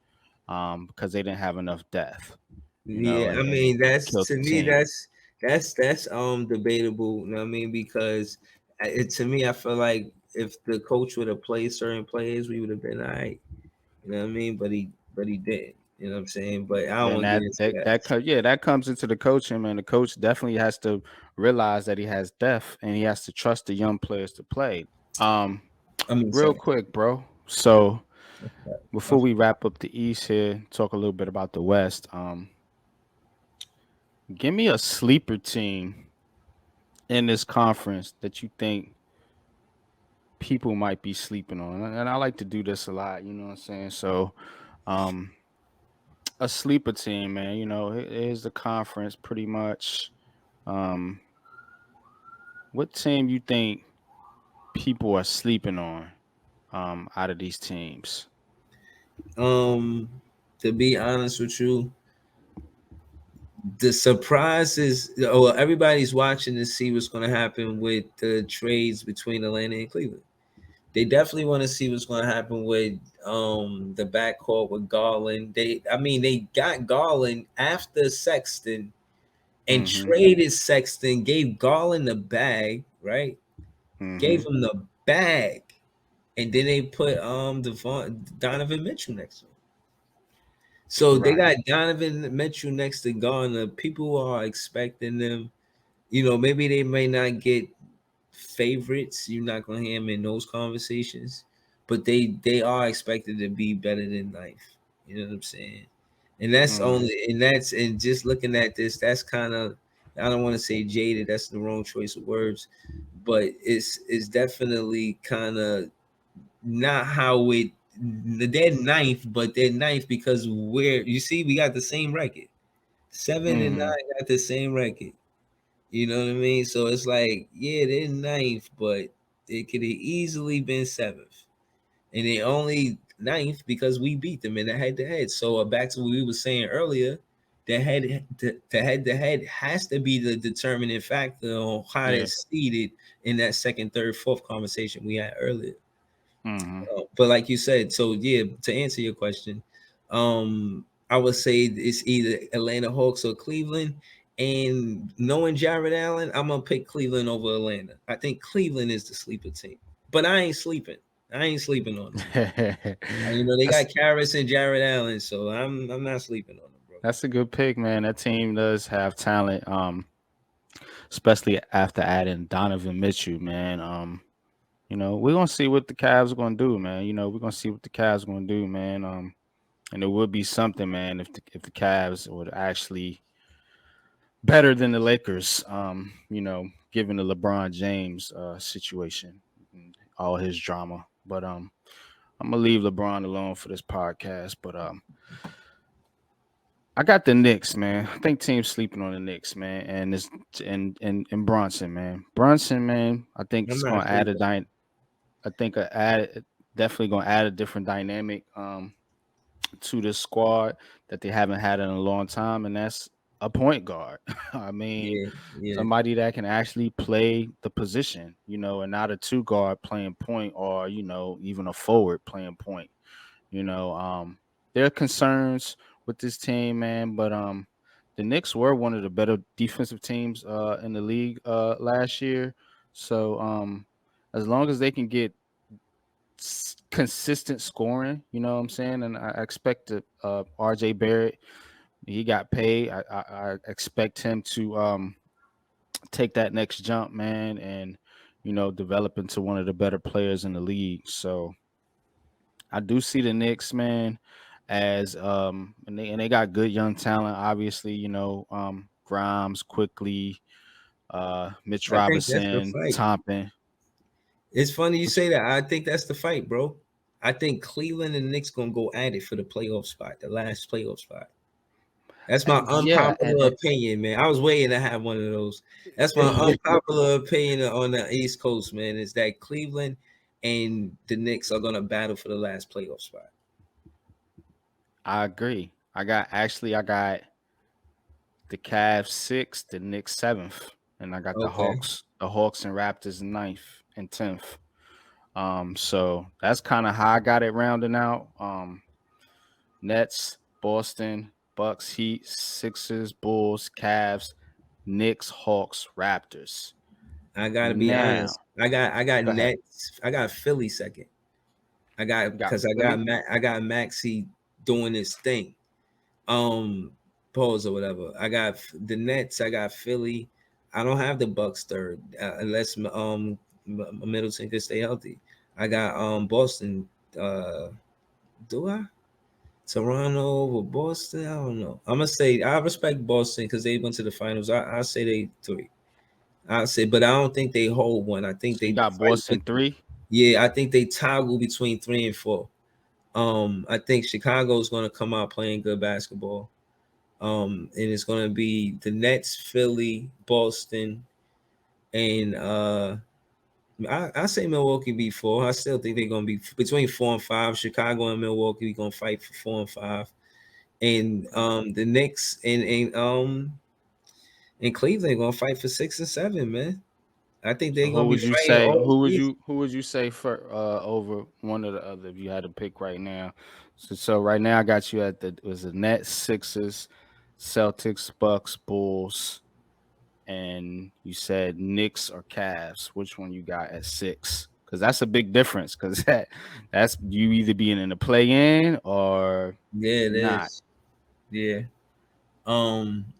[SPEAKER 1] because they didn't have enough depth,
[SPEAKER 2] yeah. I
[SPEAKER 1] and
[SPEAKER 2] mean,
[SPEAKER 1] it
[SPEAKER 2] that's
[SPEAKER 1] killed
[SPEAKER 2] to
[SPEAKER 1] the
[SPEAKER 2] me,
[SPEAKER 1] team.
[SPEAKER 2] that's debatable. You know what I mean? Because to me, I feel like if the coach would have played certain players, we would have been all right. You know what I mean? But he didn't. You know what I'm saying? But I don't
[SPEAKER 1] Then
[SPEAKER 2] want to get into that.
[SPEAKER 1] that comes into the coaching, man. The coach definitely has to realize that he has depth and he has to trust the young players to play. Um,
[SPEAKER 2] I mean,
[SPEAKER 1] real
[SPEAKER 2] sorry.
[SPEAKER 1] quick, bro. So
[SPEAKER 2] My
[SPEAKER 1] before we wrap up the East here, talk a little bit about the West. Give me a sleeper team in this conference that you think people might be sleeping on, and I like to do this a lot. You know what I'm saying? So, um, a sleeper team, man. Here's the conference pretty much. Um, what team you think people are sleeping on out of these teams?
[SPEAKER 2] To be honest with you, the surprise is, well, everybody's watching to see what's going to happen with the trades between Atlanta and Cleveland. They definitely want to see what's going to happen with the backcourt with Garland. They got Garland after Sexton and
[SPEAKER 1] Mm-hmm.
[SPEAKER 2] traded Sexton, gave Garland the bag, right?
[SPEAKER 1] Mm-hmm.
[SPEAKER 2] Gave him the bag, and then they put Donovan Mitchell next to him. So they
[SPEAKER 1] Right.
[SPEAKER 2] got Donovan Mitchell next to Garner. People are expecting them. Maybe they may not get favorites. You're not gonna hear them in those conversations, but they are expected to be better than life. You know what I'm saying? And that's
[SPEAKER 1] Mm-hmm.
[SPEAKER 2] only, and just looking at this, that's kind of, I don't want to say jaded, that's the wrong choice of words, but it's definitely kind of not how it, they're ninth, but they're ninth because we're, you see, we got the same record. 7 and 9 got the same record. You know what I mean? So it's like, yeah, they're ninth, but it could have easily been seventh. And they only ninth because we beat them in the head to head. So back to what we were saying earlier, the head to head has to be the determining factor on how they're
[SPEAKER 1] Yeah.
[SPEAKER 2] seeded in that second, third, fourth conversation we had earlier.
[SPEAKER 1] Mm-hmm.
[SPEAKER 2] But like you said, so yeah, to answer your question, I would say it's either Atlanta Hawks or Cleveland. And knowing Jared Allen, I'm gonna pick Cleveland over Atlanta. I think Cleveland is the sleeper team, but I ain't sleeping. I ain't sleeping on them. You know, they got
[SPEAKER 1] that's
[SPEAKER 2] Karras and Jared Allen, so I'm not sleeping on them, bro.
[SPEAKER 1] that's a good pick, man. That team does have talent. Especially after adding Donovan Mitchell, man. We're gonna see what the Cavs are gonna do, man. We're gonna see what the Cavs are gonna do, man. And it would be something, man, if the Cavs would actually better than the Lakers. Given the LeBron James situation and all his drama. But I'm gonna leave LeBron alone for this podcast. But I got the Knicks, man. I think teams sleeping on the Knicks, man, and this and Bronson, man. Bronson, man. I think
[SPEAKER 2] I'm
[SPEAKER 1] it's
[SPEAKER 2] not
[SPEAKER 1] gonna add
[SPEAKER 2] sleeping.
[SPEAKER 1] I think definitely gonna add a different dynamic to this squad that they haven't had in a long time, and that's a point guard. I mean,
[SPEAKER 2] Yeah, yeah.
[SPEAKER 1] somebody that can actually play the position, and not a two guard playing point or even a forward playing point. There are concerns with this team, man, but the Knicks were one of the better defensive teams in the league last year. So as long as they can get consistent scoring, you know what I'm saying, and I expect RJ Barrett, he got paid. I expect him to take that next jump, man, and develop into one of the better players in the league. So I do see the Knicks, man, as and they got good young talent, obviously, Grimes, quickly, Mitch
[SPEAKER 2] I think that's the
[SPEAKER 1] Robinson,
[SPEAKER 2] fight.
[SPEAKER 1] Tompin.
[SPEAKER 2] It's funny you
[SPEAKER 1] Which
[SPEAKER 2] say that. I think that's the fight, bro. I think Cleveland and Knicks gonna go at it for the playoff spot, the last playoff spot. That's my
[SPEAKER 1] yeah,
[SPEAKER 2] unpopular opinion, man. I was waiting to have one of those. That's my
[SPEAKER 1] and
[SPEAKER 2] unpopular opinion on the East Coast, man. Is that Cleveland and the Knicks are gonna battle for the last playoff spot.
[SPEAKER 1] I agree. I got the Cavs sixth, the Knicks seventh, and I got the
[SPEAKER 2] Okay,
[SPEAKER 1] Hawks and Raptors ninth and 10th. So that's kind of how I got it rounding out. Nets, Boston, Bucks, Heat, Sixers, Bulls, Cavs, Knicks, Hawks, Raptors.
[SPEAKER 2] I gotta be
[SPEAKER 1] Now,
[SPEAKER 2] honest. I got
[SPEAKER 1] go ahead.
[SPEAKER 2] Nets. I got Philly second. I got
[SPEAKER 1] You got
[SPEAKER 2] because
[SPEAKER 1] Philly.
[SPEAKER 2] I got Maxi doing his thing. Um, Pause or whatever. I got the Nets. I got Philly. I don't have the Bucks third unless Middleton can stay healthy. I got Boston. Do I? Toronto over Boston? I don't know. I'm gonna say I respect Boston because they went to the finals. I say they three. I say, but I don't think they hold one. I think
[SPEAKER 1] So you
[SPEAKER 2] they
[SPEAKER 1] got
[SPEAKER 2] fight.
[SPEAKER 1] Boston three.
[SPEAKER 2] Yeah, I think they toggle between 3 and 4. I think Chicago's gonna come out playing good basketball. And it's gonna be the Nets, Philly, Boston, and I say Milwaukee be 4. I still think they're gonna be between 4 and 5. Chicago and Milwaukee gonna fight for 4 and 5, and the Knicks and Cleveland gonna fight for 6 and 7. Man, I think
[SPEAKER 1] So
[SPEAKER 2] they're gonna be fighting all season.
[SPEAKER 1] who would you say for over one or the other if you had to pick right now? So right now I got you at the Nets, Sixers, Celtics, Bucks, Bulls, and you said Knicks or Cavs. Which one you got at 6? Because that's a big difference. Because that's you either being in the play in or
[SPEAKER 2] Yeah, it
[SPEAKER 1] not.
[SPEAKER 2] is. Yeah.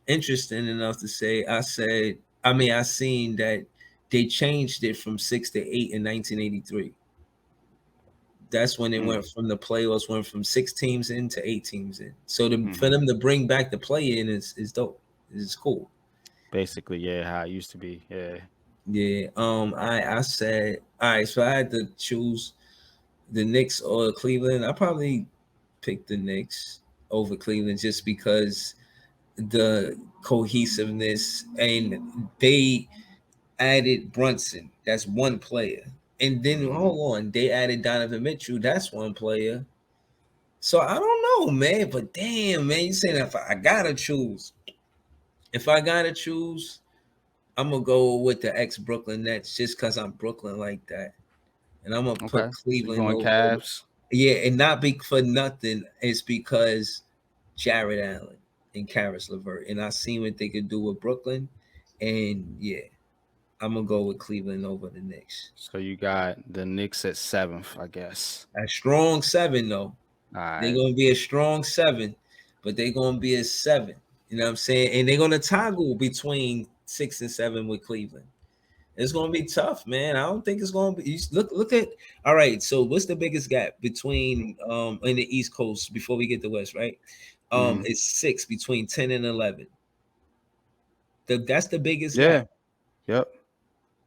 [SPEAKER 2] Interesting enough to say, I said, I mean, I seen that they changed it from 6 to 8 in 1983. That's when it
[SPEAKER 1] Mm,
[SPEAKER 2] went from the playoffs, went from 6 teams in to 8 teams in. So for
[SPEAKER 1] mm-hmm.
[SPEAKER 2] them to bring back the play in is dope. It's cool.
[SPEAKER 1] Basically, yeah, how it used to be. Yeah.
[SPEAKER 2] Yeah. I said, all right. So I had to choose the Knicks or Cleveland. I probably picked the Knicks over Cleveland just because the cohesiveness, and they added Brunson. That's one player. And then
[SPEAKER 1] Mm-hmm.
[SPEAKER 2] hold on, they added Donovan Mitchell. That's one player. So I don't know, man. But damn, man, you saying if I gotta choose, if I gotta choose, I'm gonna go with the ex Brooklyn Nets just because I'm Brooklyn like that, and I'm gonna put
[SPEAKER 1] Okay. So you
[SPEAKER 2] Cleveland
[SPEAKER 1] going
[SPEAKER 2] over.
[SPEAKER 1] Cavs?
[SPEAKER 2] Yeah, and not be for nothing. It's because Jared Allen and Karis LeVert, and I seen what they could do with Brooklyn, and yeah, I'm gonna go with Cleveland over the Knicks.
[SPEAKER 1] So you got the Knicks at seventh, I guess.
[SPEAKER 2] A strong seven though.
[SPEAKER 1] All
[SPEAKER 2] They're
[SPEAKER 1] right.
[SPEAKER 2] gonna be a strong seven, but they're gonna be a seven. You know what I'm saying? And they're gonna toggle between 6 and 7 with Cleveland. It's gonna be tough, man. I don't think it's gonna be. Look at. All right. So what's the biggest gap between in the East Coast before we get to West? Right.
[SPEAKER 1] Mm-hmm.
[SPEAKER 2] It's 6 between 10 and 11. That's the biggest gap.
[SPEAKER 1] Yeah. Yep.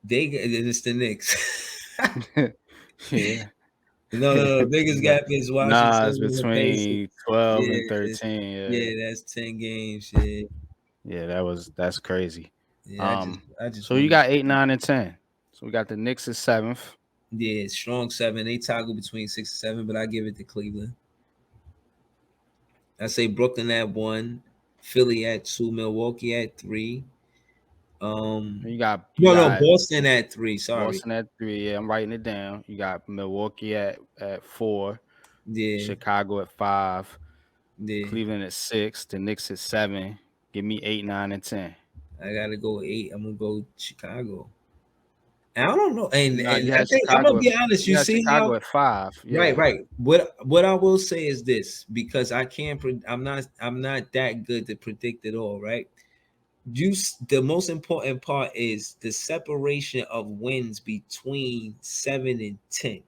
[SPEAKER 2] It's the Knicks.
[SPEAKER 1] Yeah.
[SPEAKER 2] No. The biggest
[SPEAKER 1] Nah,
[SPEAKER 2] gap is
[SPEAKER 1] nah,
[SPEAKER 2] Washington
[SPEAKER 1] it's
[SPEAKER 2] and the Pacers.
[SPEAKER 1] between 12
[SPEAKER 2] Yeah,
[SPEAKER 1] and 13. Yeah.
[SPEAKER 2] yeah. That's 10 games. Yeah,
[SPEAKER 1] Yeah, that's crazy.
[SPEAKER 2] yeah.
[SPEAKER 1] Um,
[SPEAKER 2] I just
[SPEAKER 1] so you
[SPEAKER 2] want
[SPEAKER 1] got 8, 9, and 10. So we got the Knicks at seventh.
[SPEAKER 2] yeah, strong seven. They toggle between 6 and 7, but I give it to Cleveland. I say Brooklyn at 1, Philly at 2, Milwaukee at 3. Um,
[SPEAKER 1] You
[SPEAKER 2] no,
[SPEAKER 1] got
[SPEAKER 2] Boston at 3. Sorry.
[SPEAKER 1] Boston at 3. Yeah, I'm writing it down. You got Milwaukee at 4,
[SPEAKER 2] Yeah,
[SPEAKER 1] Chicago at 5,
[SPEAKER 2] yeah.
[SPEAKER 1] Cleveland at 6, the Knicks at 7. Give me 8, 9, and 10.
[SPEAKER 2] I gotta go 8. I'm gonna go Chicago. And I don't know, and
[SPEAKER 1] You
[SPEAKER 2] I
[SPEAKER 1] had
[SPEAKER 2] think I'm gonna
[SPEAKER 1] Chicago at
[SPEAKER 2] be honest. You see
[SPEAKER 1] Chicago
[SPEAKER 2] how
[SPEAKER 1] at 5.
[SPEAKER 2] right,
[SPEAKER 1] Yeah.
[SPEAKER 2] right. What I will say is this because I can't. I'm not that good to predict it all. Right. The most important part is the separation of wins between 7 and 10.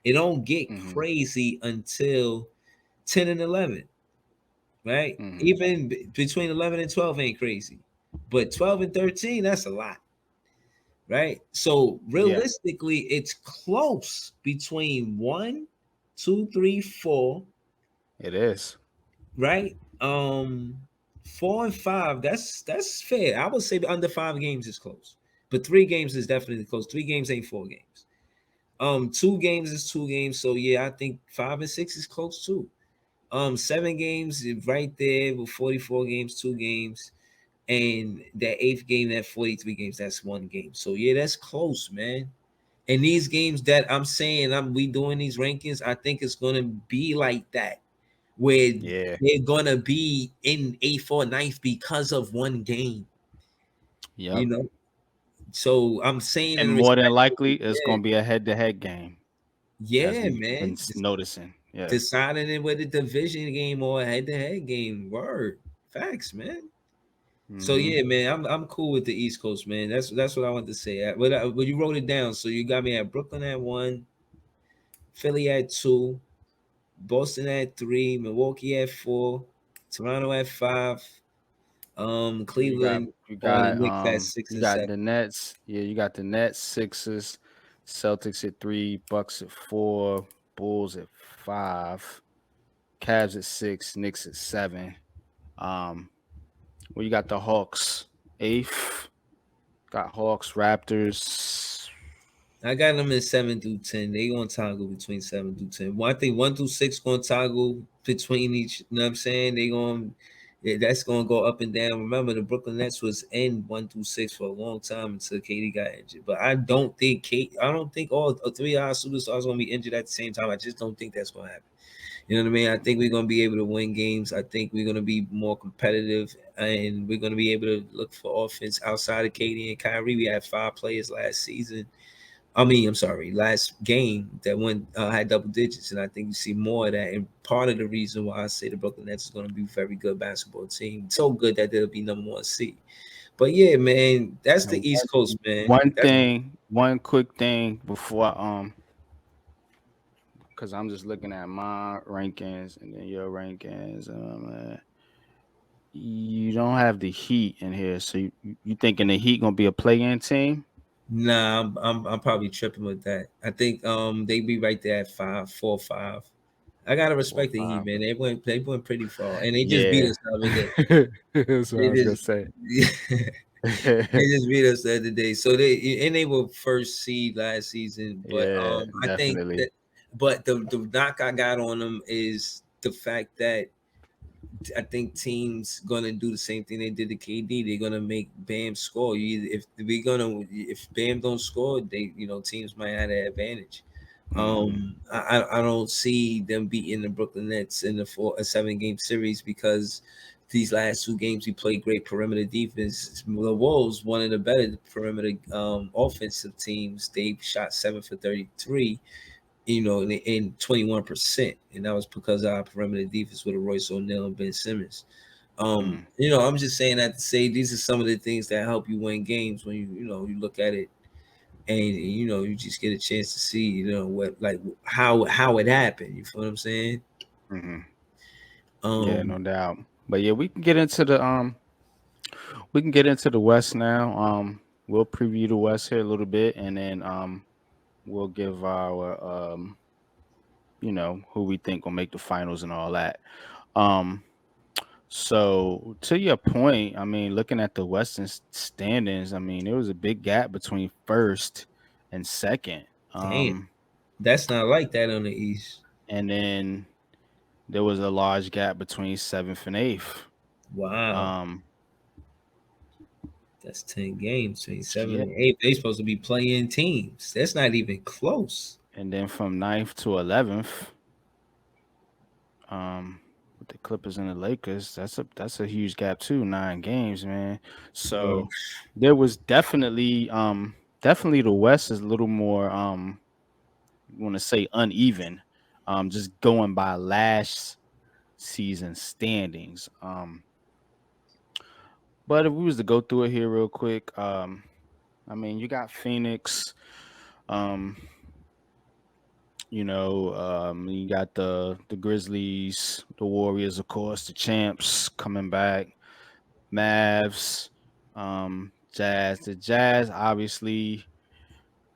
[SPEAKER 2] It don't get
[SPEAKER 1] Mm-hmm.
[SPEAKER 2] crazy until 10 and 11, right?
[SPEAKER 1] Mm-hmm.
[SPEAKER 2] Even between 11 and 12 ain't crazy, but 12 and 13, that's a lot, right? So
[SPEAKER 1] Yeah,
[SPEAKER 2] realistically, it's close between 1, 2, 3, 4,
[SPEAKER 1] it is.
[SPEAKER 2] right? 4 and 5, that's fair. I would say under 5 games is close, but 3 games is definitely close. 3 games ain't 4 games. 2 games is 2 games. So yeah, I think 5 and 6 is close too. 7 games is right there with 44 games, 2 games, and that eighth game, that 43 games, that's 1 game. So yeah, that's close, man. And these games that I'm saying we doing these rankings, I think it's gonna be like that where
[SPEAKER 1] Yeah.
[SPEAKER 2] they're gonna be in 8th or 9th because of 1 game, you
[SPEAKER 1] Yep.
[SPEAKER 2] know. So I'm saying
[SPEAKER 1] And
[SPEAKER 2] in
[SPEAKER 1] more than
[SPEAKER 2] respect,
[SPEAKER 1] likely, it's
[SPEAKER 2] yeah,
[SPEAKER 1] gonna be a head-to-head game, as
[SPEAKER 2] yeah,
[SPEAKER 1] we've been
[SPEAKER 2] man.
[SPEAKER 1] noticing. Yeah.
[SPEAKER 2] Deciding it with a division game or a head-to-head game. Word, facts, man. So
[SPEAKER 1] Mm-hmm.
[SPEAKER 2] yeah, man, I'm cool with the East Coast, man. That's what I want to say. But you wrote it down, so you got me at Brooklyn at 1, Philly at 2, Boston at 3, Milwaukee at 4, Toronto at 5,
[SPEAKER 1] You got
[SPEAKER 2] Cleveland on the Knicks at six
[SPEAKER 1] you
[SPEAKER 2] and
[SPEAKER 1] got
[SPEAKER 2] seven.
[SPEAKER 1] the Nets. Yeah, you got the Nets, Sixers, Celtics at 3, Bucks at 4, Bulls at 5, Cavs at 6, Knicks at 7. Um, well, you got the Hawks eighth. Got Hawks, Raptors.
[SPEAKER 2] I got them in 7 through 10. They gonna toggle between 7 through 10. Well, I think 1 through 6 gonna toggle between each. You know what I'm saying? That's gonna go up and down. Remember, the Brooklyn Nets was in 1 through 6 for a long time until Katie got injured. But I don't think all 3 of our superstars gonna be injured at the same time. I just don't think that's gonna happen. You know what I mean? I think we're gonna be able to win games. I think we're gonna be more competitive, and we're gonna be able to look for offense outside of Katie and Kyrie. We had 5 players last season. I'm sorry, last game that went had double digits, and I think you see more of that. And part of the reason why I say the Brooklyn Nets is going to be a very good basketball team, so good that they'll be number 1 seed. But yeah, man, that's the
[SPEAKER 1] And
[SPEAKER 2] East Coast, man.
[SPEAKER 1] one
[SPEAKER 2] That's
[SPEAKER 1] thing, one quick thing before because I'm just looking at my rankings and then your rankings. You don't have the Heat in here, so you thinking the Heat gonna be a play-in team?
[SPEAKER 2] Nah, I'm probably tripping with that. I think they be right there at 5, 4, 5. I gotta
[SPEAKER 1] Four,
[SPEAKER 2] respect the Heat,
[SPEAKER 1] five.
[SPEAKER 2] man. They went pretty far, and they just beat
[SPEAKER 1] Yeah,
[SPEAKER 2] us the other day.
[SPEAKER 1] that's what
[SPEAKER 2] They
[SPEAKER 1] I was gonna
[SPEAKER 2] just
[SPEAKER 1] say.
[SPEAKER 2] they just beat us the other day. So they were first seed last season, but
[SPEAKER 1] Yeah,
[SPEAKER 2] I think
[SPEAKER 1] definitely.
[SPEAKER 2] that but the knock I got on them is the fact that I think teams gonna do the same thing they did to KD. They're gonna make Bam score. If Bam don't score, teams might have an advantage.
[SPEAKER 1] Hmm.
[SPEAKER 2] I don't see them beating the Brooklyn Nets in a 7 game series because these last 2 games we played great perimeter defense. The Wolves, one of the better perimeter offensive teams, they shot 7 for 33, in 21%. And that was because of our perimeter defense with a Royce O'Neal and Ben Simmons.
[SPEAKER 1] Mm.
[SPEAKER 2] I'm just saying that to say these are some of the things that help you win games when you look at it, and you just get a chance to see what, like, how it happened. You feel what I'm saying?
[SPEAKER 1] Hmm. Yeah,
[SPEAKER 2] Um,
[SPEAKER 1] no doubt. But yeah, we can get into the West now. We'll preview the West here a little bit, and then we'll give our who we think will make the finals and all that. Um, so to your point, I mean, looking at the Western standings, I mean, there was a big gap between first and second.
[SPEAKER 2] damn, that's not like that on the East.
[SPEAKER 1] And then there was a large gap between seventh and eighth.
[SPEAKER 2] Wow,
[SPEAKER 1] Um,
[SPEAKER 2] that's 10 games between seven
[SPEAKER 1] yeah,
[SPEAKER 2] and eight. They supposed to be playing teams. That's not even close.
[SPEAKER 1] and then from ninth to 11th, um, with the Clippers and the Lakers, that's a huge gap too. 9 games, man.
[SPEAKER 2] Well,
[SPEAKER 1] So there was definitely the West is a little more want to say uneven. Just going by last season standings. But if we was to go through it here real quick, I mean, you got Phoenix. Um, you got the Grizzlies, the Warriors, of course, the champs coming back, Mavs, Jazz. The Jazz obviously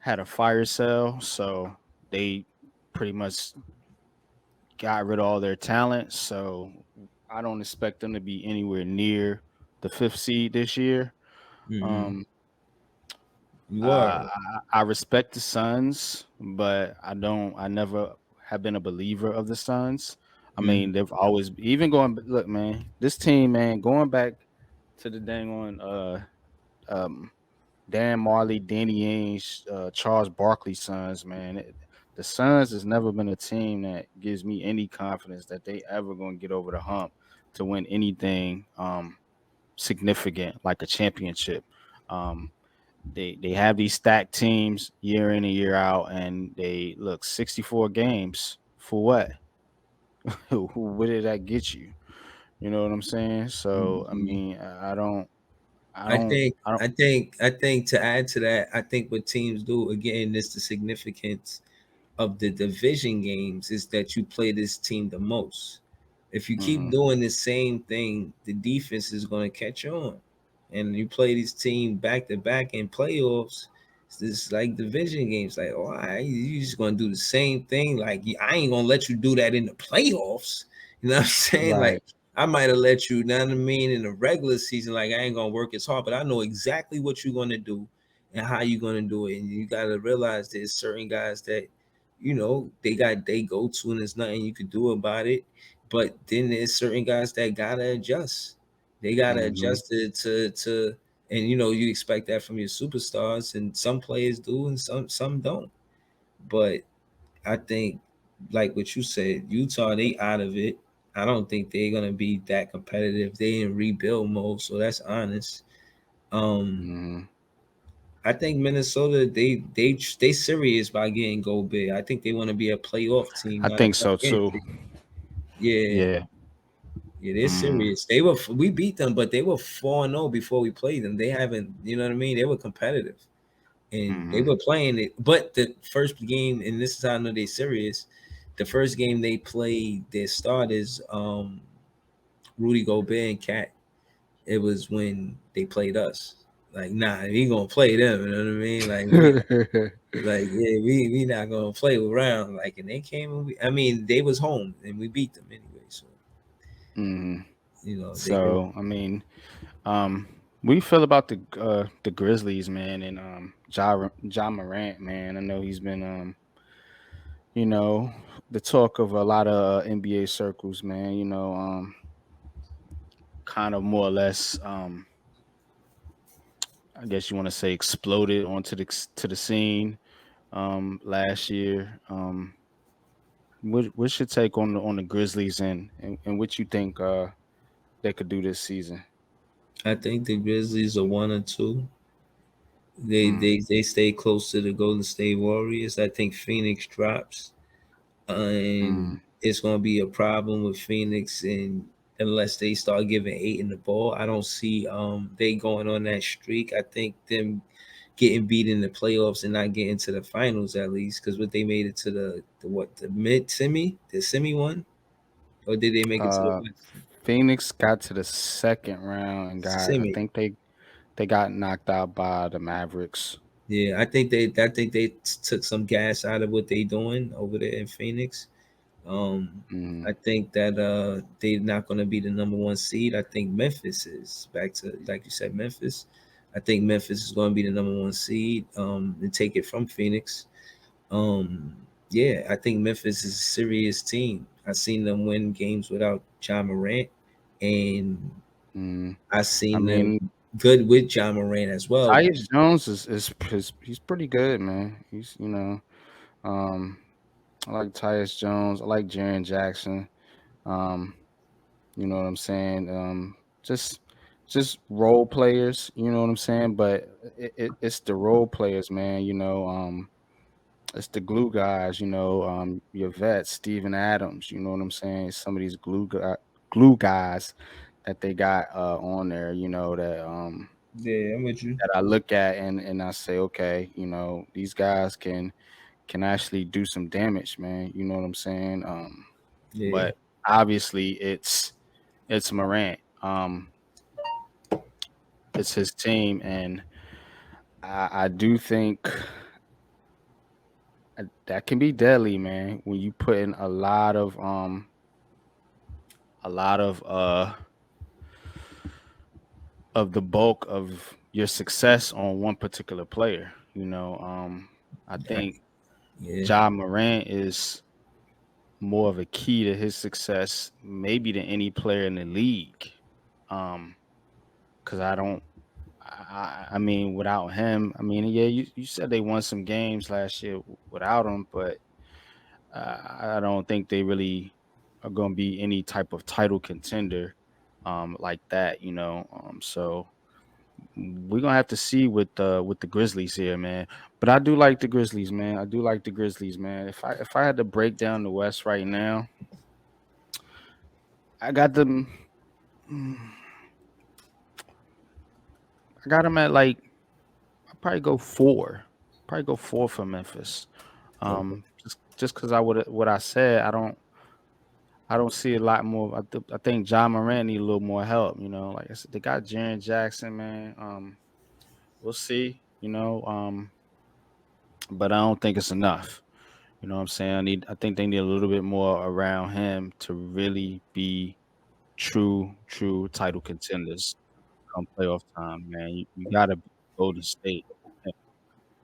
[SPEAKER 1] had a fire sale, so they pretty much got rid of all their talent. So I don't expect them to be anywhere near the fifth seed this year.
[SPEAKER 2] mm-hmm.
[SPEAKER 1] Um,
[SPEAKER 2] You are.
[SPEAKER 1] I respect the Suns, but I don't. I never have been a believer of the Suns. I
[SPEAKER 2] Mm-hmm.
[SPEAKER 1] mean, they've always even going. Look, man, this team, man, going back to the dang on um Dan Marley, Danny Ainge, Charles Barkley Suns, man. The Suns has never been a team that gives me any confidence that they ever gonna get over the hump to win anything significant like a championship. Um, they have these stacked teams year in and year out, and they look 64 games for what? What did that get you? You know what I'm saying? So I
[SPEAKER 2] Mm-hmm.
[SPEAKER 1] mean, I
[SPEAKER 2] I
[SPEAKER 1] don't,
[SPEAKER 2] think
[SPEAKER 1] I don't.
[SPEAKER 2] I think I think to add to that, I think what teams do again is the significance of the division games is that you play this team the most. If you keep
[SPEAKER 1] Mm-hmm,
[SPEAKER 2] doing the same thing, the defense is going to catch on. And you play this team back to back in playoffs. It's like division games. Like, why you just going to do the same thing? Like, I ain't going to let you do that in the playoffs. You know what I'm saying? Like,
[SPEAKER 1] right.
[SPEAKER 2] I might have let you, know what I mean, in the regular season. Like, I ain't going to work as hard, but I know exactly what you're going to do and how you're going to do it. And you got to realize there's certain guys that they go to and there's nothing you could do about it. But then there's certain guys that gotta adjust. They gotta
[SPEAKER 1] Mm-hmm.
[SPEAKER 2] adjust it to and you expect that from your superstars, and some players do and some don't. But I think, like what you said, Utah, they out of it. I don't think they're gonna be that competitive. They in rebuild mode, so that's honest. Um,
[SPEAKER 1] Mm-hmm.
[SPEAKER 2] I think Minnesota they serious by getting go big. I think they want to be a playoff team,
[SPEAKER 1] I
[SPEAKER 2] not a
[SPEAKER 1] think so
[SPEAKER 2] play-in
[SPEAKER 1] too.
[SPEAKER 2] team. Yeah,
[SPEAKER 1] Yeah.
[SPEAKER 2] yeah, they're
[SPEAKER 1] Mm-hmm.
[SPEAKER 2] serious. We beat them, but they were 4-0 before we played them. They haven't, you know what I mean? They were competitive and they
[SPEAKER 1] Mm-hmm.
[SPEAKER 2] were playing it. But the first game, and this is how I know they're serious. the first game they played, their starters, Rudy Gobert and Cat. It was when they played us. Like, nah, we gonna play them. You know what I mean? We not gonna play around. Like, and they came and I mean, they was home and we beat them anyway. So
[SPEAKER 1] Mhm.
[SPEAKER 2] they could.
[SPEAKER 1] So I mean, what do you feel about the Grizzlies, man, and Ja Morant, man? I know he's been you know, the talk of a lot of NBA circles, man. Kind of more or less, I guess you want to say, exploded onto the scene last year. What's your take on the Grizzlies and what you think they could do this season?
[SPEAKER 2] I think the Grizzlies are 1 or 2.
[SPEAKER 1] Mm,
[SPEAKER 2] They stay close to the Golden State Warriors. I think Phoenix drops, and
[SPEAKER 1] mm,
[SPEAKER 2] it's gonna be a problem with Phoenix, and unless they start giving eight in the ball, I don't see they going on that streak. I think them getting beat in the playoffs and not getting to the finals at least, because what they made it to the mid semi one, or did they make it to the
[SPEAKER 1] uh,
[SPEAKER 2] West?
[SPEAKER 1] Phoenix got to the second round and I
[SPEAKER 2] Semi.
[SPEAKER 1] think they got knocked out by the Mavericks.
[SPEAKER 2] Yeah, I think they took some gas out of what they doing over there in Phoenix.
[SPEAKER 1] Mm,
[SPEAKER 2] I think that they're not going to be the number one seed. I think Memphis is back to, like you said, Memphis. I think Memphis is going to be the number one seed and take it from Phoenix. Um, yeah, I think Memphis is a serious team. I've seen them win games without John Morant, and
[SPEAKER 1] mm.
[SPEAKER 2] I've
[SPEAKER 1] I
[SPEAKER 2] seen them
[SPEAKER 1] mean,
[SPEAKER 2] good with John Morant as well. But
[SPEAKER 1] Tyus Jones is he's pretty good, man. He's I like Tyus Jones. I like Jaren Jackson. Um, you know what I'm saying? Just just role players. You know what I'm saying? But it's the role players, man. It's the glue guys. Your vets, Steven Adams. You know what I'm saying? Some of these glue guys that they got on there.
[SPEAKER 2] yeah, I'm with you.
[SPEAKER 1] That I look at and I say, okay, these guys can actually do some damage, man. You know what I'm saying?
[SPEAKER 2] Yeah,
[SPEAKER 1] But obviously it's Morant. It's his team, and I do think that can be deadly, man. When you put in a lot of the bulk of your success on one particular player. I
[SPEAKER 2] I,
[SPEAKER 1] think
[SPEAKER 2] yeah,
[SPEAKER 1] Ja Morant is more of a key to his success, maybe than any player in the league. Because I mean, without him, I mean, yeah, you said they won some games last year without him, but I don't think they really are going to be any type of title contender like that, So we're gonna have to see with the Grizzlies here, man. But I do like the Grizzlies, man. I do like the Grizzlies, man. If I had to break down the West right now, I got them. mm, I got them at like I probably go four. Probably go four for Memphis.
[SPEAKER 2] okay,
[SPEAKER 1] Just because I would what I said, I don't see a lot more. I think John Moran need a little more help. Like I said, they got Jaren Jackson, man. We'll see. But I don't think it's enough. You know what I'm saying? I think they need a little bit more around him to really be true title contenders come playoff time, man. You gotta beat Golden State.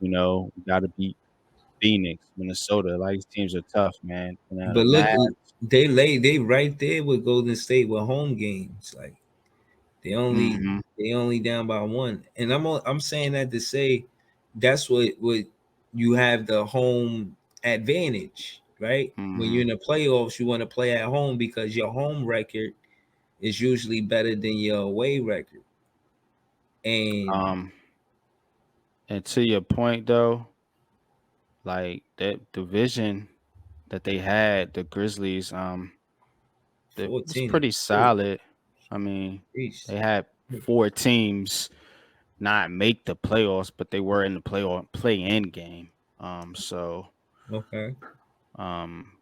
[SPEAKER 1] You gotta beat Phoenix, Minnesota. Like these teams are tough, man. The
[SPEAKER 2] but look,
[SPEAKER 1] Mavs.
[SPEAKER 2] they right there with Golden State with home games. Like they only
[SPEAKER 1] Mm-hmm.
[SPEAKER 2] they only down by one, and I'm saying that to say that's what you have the home advantage, right? When you're
[SPEAKER 1] Mm-hmm.
[SPEAKER 2] in the playoffs, you want to play at home because your home record is usually better than your away record, and
[SPEAKER 1] Um, and to your point though, like that division that they had, the Grizzlies, that was
[SPEAKER 2] 14
[SPEAKER 1] pretty
[SPEAKER 2] is crazy.
[SPEAKER 1] solid. I mean,
[SPEAKER 2] Jeez.
[SPEAKER 1] they had four teams not make the playoffs, but they were in the play-in game. So
[SPEAKER 2] Okay.
[SPEAKER 1] um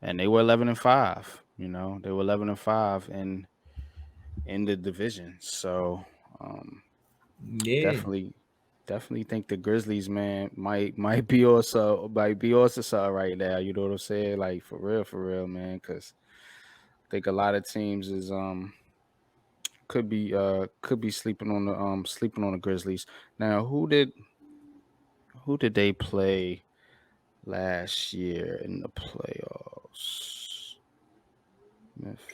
[SPEAKER 1] and they were 11-5. You know, they were 11-5 in the division. So
[SPEAKER 2] Yeah.
[SPEAKER 1] definitely, definitely think the Grizzlies, man, might be also something right now. You know what I'm saying? Like for real, man. Because I think a lot of teams is could be sleeping on the Grizzlies. Now, who did they play last year in the playoffs?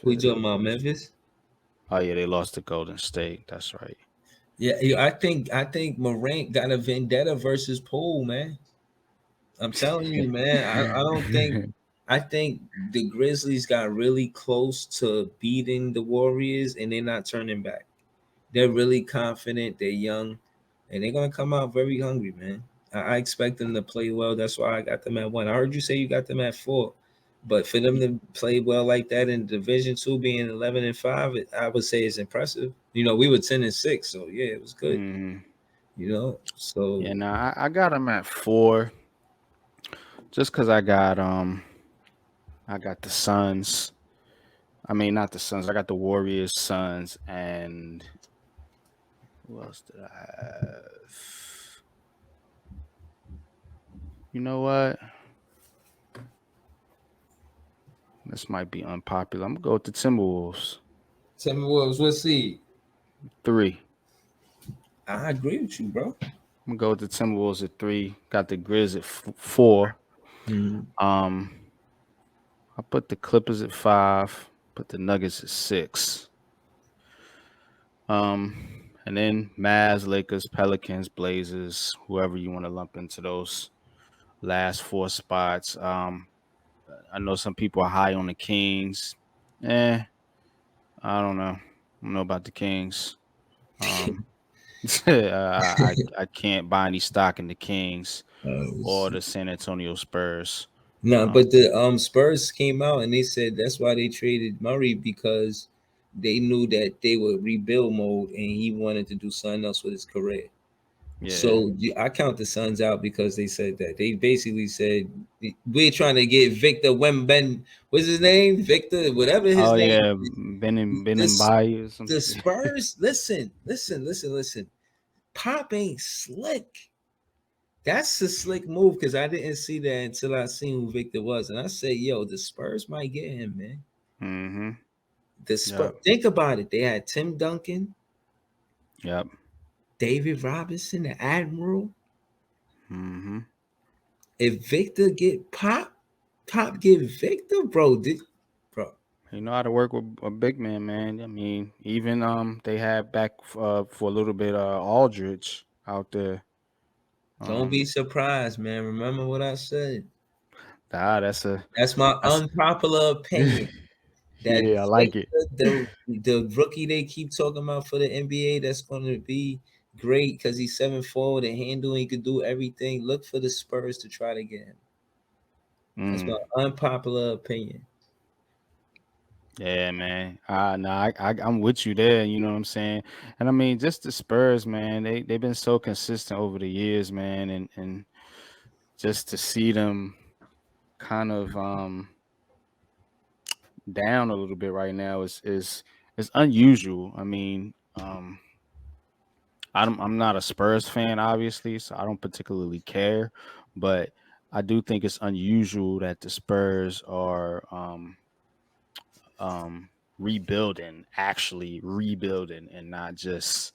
[SPEAKER 2] We talking about
[SPEAKER 1] Memphis.
[SPEAKER 2] Memphis?
[SPEAKER 1] Oh yeah, they lost to Golden State. That's right.
[SPEAKER 2] Yeah, I think Morant got a vendetta versus Poole, man. I'm telling you, man. I don't think I think the Grizzlies got really close to beating the Warriors and they're not turning back. They're really confident, they're young, and they're gonna come out very hungry, man. I expect them to play well. That's why I got them at 1. I heard you say you got them at 4. But for them to play well like that in Division Two, being 11-5, I would say it's impressive. We were 10-6, so yeah, it was good.
[SPEAKER 1] Hmm.
[SPEAKER 2] So
[SPEAKER 1] Yeah, nah, I got them at 4, just because I got the Suns. I mean, not the Suns. I got the Warriors, Suns, and who else did I have? You know what? This might be unpopular. I'm gonna go with the Timberwolves.
[SPEAKER 2] tell me what seed.
[SPEAKER 1] 3.
[SPEAKER 2] I agree with you, bro.
[SPEAKER 1] I'm gonna go with the Timberwolves at 3. Got the Grizz at 4.
[SPEAKER 2] Mhm.
[SPEAKER 1] Um, I put the Clippers at 5. Put the Nuggets at 6. And then Mavs, Lakers, Pelicans, Blazers, whoever you want to lump into those last 4 spots. I know some people are high on the Kings. I don't know. I don't know about the Kings. Um, I can't buy any stock in the Kings or the San Antonio Spurs.
[SPEAKER 2] No,
[SPEAKER 1] Um,
[SPEAKER 2] but the Spurs came out and they said that's why they traded Murray because they knew that they were rebuild mode and he wanted to do something else with his career.
[SPEAKER 1] yeah.
[SPEAKER 2] So I count the Suns out because they said that. They basically said we're trying to get Victor Wemben. What's his name? Victor, whatever his
[SPEAKER 1] Oh
[SPEAKER 2] name.
[SPEAKER 1] yeah, Ben
[SPEAKER 2] The,
[SPEAKER 1] and Bayou or some
[SPEAKER 2] the
[SPEAKER 1] shit.
[SPEAKER 2] Spurs. Listen. Pop ain't slick. That's a slick move because I didn't see that until I seen who Victor was, and I said, "Yo, the Spurs might get him, man."
[SPEAKER 1] Mm-hmm.
[SPEAKER 2] The
[SPEAKER 1] Yep.
[SPEAKER 2] Spurs. Think about it. They had Tim Duncan,
[SPEAKER 1] Yep.
[SPEAKER 2] David Robinson, the Admiral.
[SPEAKER 1] Mm-hmm.
[SPEAKER 2] If Victor get Pop get Victor, bro. Bro,
[SPEAKER 1] You know how to work with a big man, man. I mean, even they had back for a little bit Aldridge out there.
[SPEAKER 2] don't be
[SPEAKER 1] Um,
[SPEAKER 2] surprised, man. Remember what I said.
[SPEAKER 1] that's a
[SPEAKER 2] That's my
[SPEAKER 1] that's
[SPEAKER 2] unpopular opinion. That
[SPEAKER 1] yeah, I like it.
[SPEAKER 2] Victor, the rookie they keep talking about for the NBA, that's going to be great because he's 7'4" and handle. He could do everything. Look for the Spurs to try to get him. That's
[SPEAKER 1] Mm.
[SPEAKER 2] my unpopular opinion.
[SPEAKER 1] Yeah, man. No, I'm with you there. You know what I'm saying? And I mean, just the Spurs, man. They've been so consistent over the years, man, and just to see them kind of down a little bit right now is unusual. I mean, I'm not a Spurs fan, obviously, so I don't particularly care, but I do think it's unusual that the Spurs are rebuilding, actually rebuilding, and not just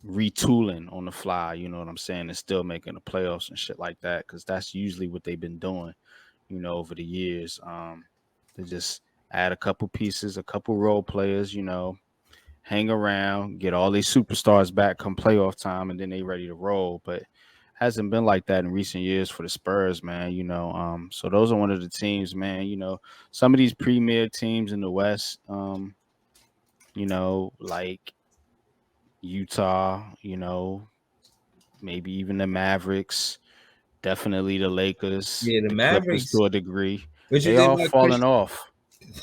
[SPEAKER 1] retooling on the fly. You know what I'm saying? And still making the playoffs and shit like that, because that's usually what they've been doing. Over the years, they just add a couple pieces, a couple role players. Hang around, get all these superstars back come playoff time, and then they ready to roll. But hasn't been like that in recent years for the Spurs, man. So those are one of the teams, man. Some of these premier teams in the West, like Utah, maybe even the Mavericks, definitely the Lakers,
[SPEAKER 2] Yeah, the
[SPEAKER 1] the Clippers
[SPEAKER 2] Mavericks.
[SPEAKER 1] to a degree.
[SPEAKER 2] What you
[SPEAKER 1] They
[SPEAKER 2] think
[SPEAKER 1] all
[SPEAKER 2] about
[SPEAKER 1] falling
[SPEAKER 2] Christian?
[SPEAKER 1] off.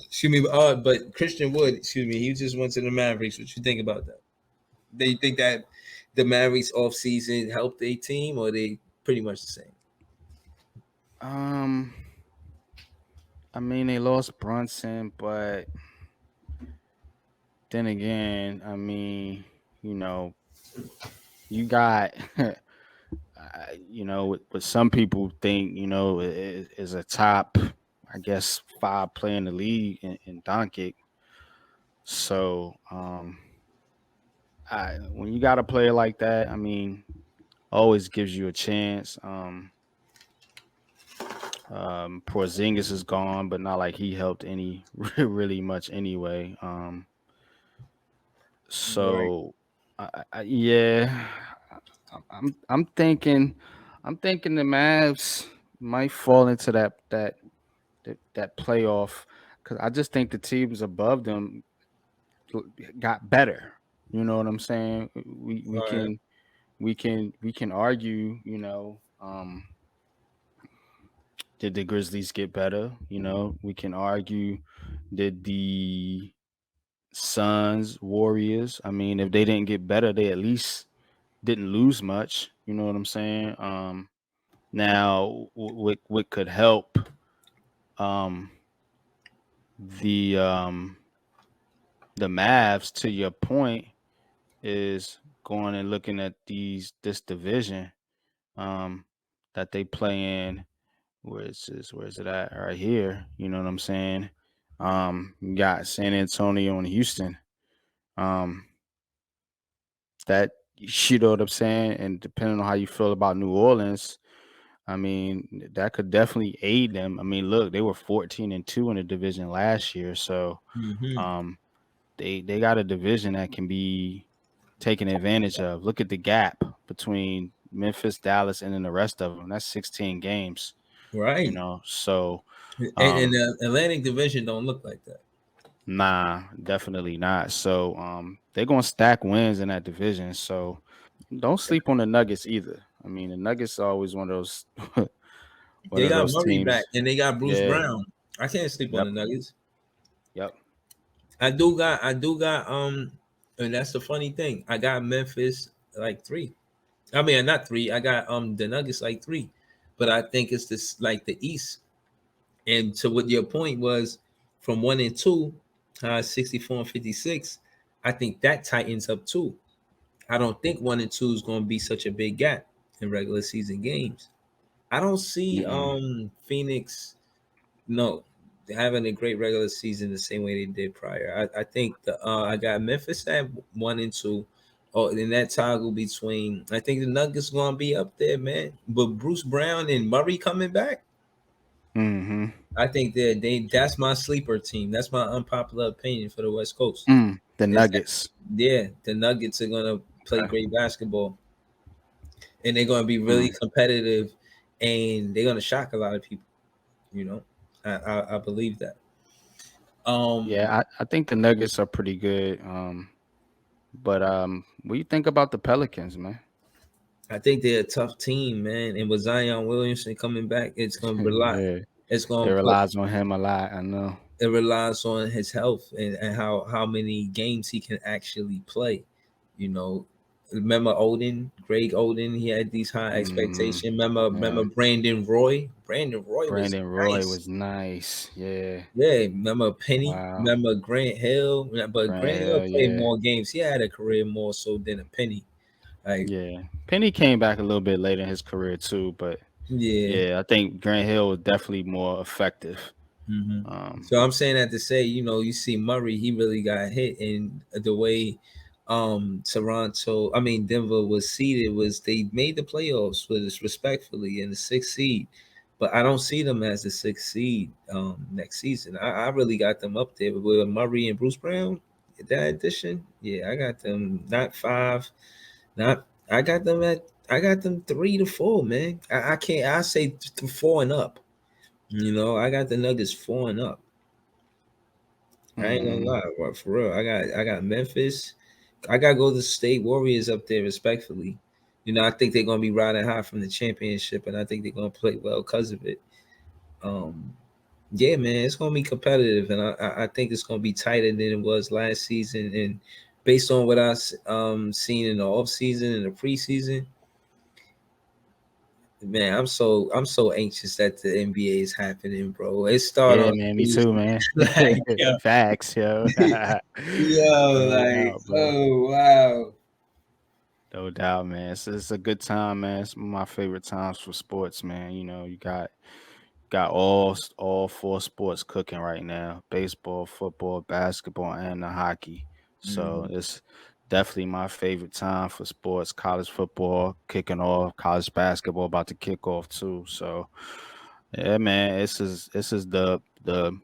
[SPEAKER 2] Excuse me, but Christian Wood, excuse me, he just went to the Mavericks. What you think about that? They think that the Mavericks off season helped their team, or they pretty much the same?
[SPEAKER 1] Um, I mean, they lost Brunson, but then again, I mean, you know, you got, what some people think, is a top, I guess, five player in the league in Doncic. So, when you got a player like that, I mean, always gives you a chance. Porzingis is gone, but not like he helped any really much anyway.
[SPEAKER 2] Right.
[SPEAKER 1] So, yeah, I'm thinking, the Mavs might fall into that playoff because I just think the teams above them got better. You know what I'm saying? We
[SPEAKER 2] All right.
[SPEAKER 1] can we can argue. Did the Grizzlies get better? We can argue. Did the Suns, Warriors? I mean, if they didn't get better, they at least didn't lose much. You know what I'm saying? Now, what could help um, the um, the Mavs, to your point, is going and looking at this division um, that they play in. Where is it at? Right here. You know what I'm saying? You got San Antonio and Houston. Um, that you know what I'm saying? And depending on how you feel about New Orleans, I mean, that could definitely aid them. I mean, look, they were 14-2 in the division last year, so
[SPEAKER 2] Mm-hmm.
[SPEAKER 1] um, they got a division that can be taken advantage of. Look at the gap between Memphis, Dallas, and then the rest of them. That's 16 games.
[SPEAKER 2] Right.
[SPEAKER 1] So
[SPEAKER 2] And
[SPEAKER 1] um,
[SPEAKER 2] the Atlantic Division don't look like that.
[SPEAKER 1] nah, definitely not. So they're gonna stack wins in that division. So don't sleep on the Nuggets either. I mean, the Nuggets are always one of those one
[SPEAKER 2] They
[SPEAKER 1] of
[SPEAKER 2] got
[SPEAKER 1] those
[SPEAKER 2] Murray back
[SPEAKER 1] teams.
[SPEAKER 2] and they got Bruce
[SPEAKER 1] Yeah.
[SPEAKER 2] Brown. I can't sleep on
[SPEAKER 1] Yep.
[SPEAKER 2] the Nuggets.
[SPEAKER 1] Yep.
[SPEAKER 2] I do got and that's the funny thing. I got Memphis like three. I mean not three. I got the Nuggets like three. But I think it's this like the East. And to what your point was from 1 and 2, 64 and 56, I think that tightens up too. I don't think 1 and 2 is gonna be such a big gap in regular season games. I don't see
[SPEAKER 1] Mm-mm.
[SPEAKER 2] Phoenix no having a great regular season the same way they did prior. I think I got Memphis at 1 and 2. Oh, and that toggle between I think the Nuggets gonna be up there, man. But Bruce Brown and Murray coming back,
[SPEAKER 1] Mm-hmm.
[SPEAKER 2] I think that that's my sleeper team. That's my unpopular opinion for the West Coast.
[SPEAKER 1] The
[SPEAKER 2] Is that
[SPEAKER 1] Nuggets.
[SPEAKER 2] yeah, the Nuggets are gonna play
[SPEAKER 1] Okay.
[SPEAKER 2] great basketball and they're gonna be really
[SPEAKER 1] Mm.
[SPEAKER 2] competitive and they're gonna shock a lot of people. You know, I believe that. Um,
[SPEAKER 1] Yeah, I think the Nuggets are pretty good. But what do you think about the Pelicans, man?
[SPEAKER 2] I think they're a tough team, man. And with Zion Williamson coming back, it's gonna rely.
[SPEAKER 1] Yeah,
[SPEAKER 2] It's
[SPEAKER 1] it
[SPEAKER 2] gonna put.
[SPEAKER 1] relies on him a lot. I know.
[SPEAKER 2] It relies on his health and how many games he can actually play. You know, remember Odin, Greg Oden, he had these high
[SPEAKER 1] Mm,
[SPEAKER 2] expectations. Remember
[SPEAKER 1] yeah,
[SPEAKER 2] Brandon Roy. Brandon Roy was
[SPEAKER 1] Brandon Roy
[SPEAKER 2] nice.
[SPEAKER 1] was nice. Yeah.
[SPEAKER 2] Yeah, remember Penny,
[SPEAKER 1] Wow.
[SPEAKER 2] remember Grant Hill, but
[SPEAKER 1] Grant
[SPEAKER 2] Grant Hill
[SPEAKER 1] Hill.
[SPEAKER 2] played
[SPEAKER 1] Yeah.
[SPEAKER 2] more games. He had a career more so than a Penny. Like,
[SPEAKER 1] Yeah. Penny came back a little bit later in his career too, but
[SPEAKER 2] yeah.
[SPEAKER 1] yeah, I think Grant Hill was definitely more effective.
[SPEAKER 2] Hmm.
[SPEAKER 1] Um.
[SPEAKER 2] So I'm saying that to say, you see Murray, he really got hit, and the way Denver was seeded was they made the playoffs was respectfully in the sixth seed, but I don't see them as the sixth seed next season. I really got them up there with Murray and Bruce Brown. That addition, yeah, I got them not five, not I got them 3 to 4, man. I can't I say 4 and up. I got the Nuggets 4 and up. I ain't gonna
[SPEAKER 1] Mm,
[SPEAKER 2] lie, but for real, I got Memphis. I got Golden State Warriors up there respectfully. I think they're gonna be riding high from the championship, and I think they're gonna play well because of it. Um, yeah, man, it's gonna be competitive, and I think it's gonna be tighter than it was last season. And based on what I seen in the off season and the preseason, Man, I'm so anxious that the NBA is happening, bro. It started
[SPEAKER 1] Yeah,
[SPEAKER 2] on
[SPEAKER 1] man, me too,
[SPEAKER 2] Tuesday.
[SPEAKER 1] man.
[SPEAKER 2] Like, yo,
[SPEAKER 1] Facts, yo.
[SPEAKER 2] yo,
[SPEAKER 1] No
[SPEAKER 2] like,
[SPEAKER 1] doubt, bro.
[SPEAKER 2] oh wow.
[SPEAKER 1] No doubt, man. It's a good time, man. It's my favorite times for sports, man. You know, you got all four sports cooking right now: baseball, football, basketball, and the hockey. So
[SPEAKER 2] Mm,
[SPEAKER 1] it's definitely my favorite time for sports. College football kicking off, college basketball about to kick off too. So yeah, man, this is the the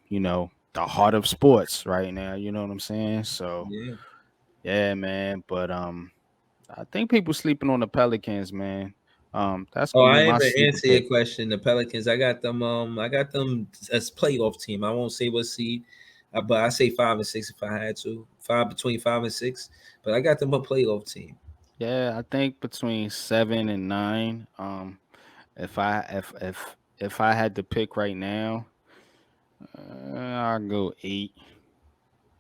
[SPEAKER 1] heart of sports right now. You know what I'm saying? So
[SPEAKER 2] yeah.
[SPEAKER 1] yeah, man. But I think people sleeping on the Pelicans, man. That's
[SPEAKER 2] Oh,
[SPEAKER 1] gonna be
[SPEAKER 2] I
[SPEAKER 1] my
[SPEAKER 2] even
[SPEAKER 1] sleeper
[SPEAKER 2] answer your
[SPEAKER 1] pick.
[SPEAKER 2] question. The Pelicans, I got them as playoff team. I won't say what seed, but I say 5 and 6 if I had to. Five between 5 and 6, but I got them a playoff team.
[SPEAKER 1] Yeah, I think between 7 and 9. If I had to pick right now, I'll go 8.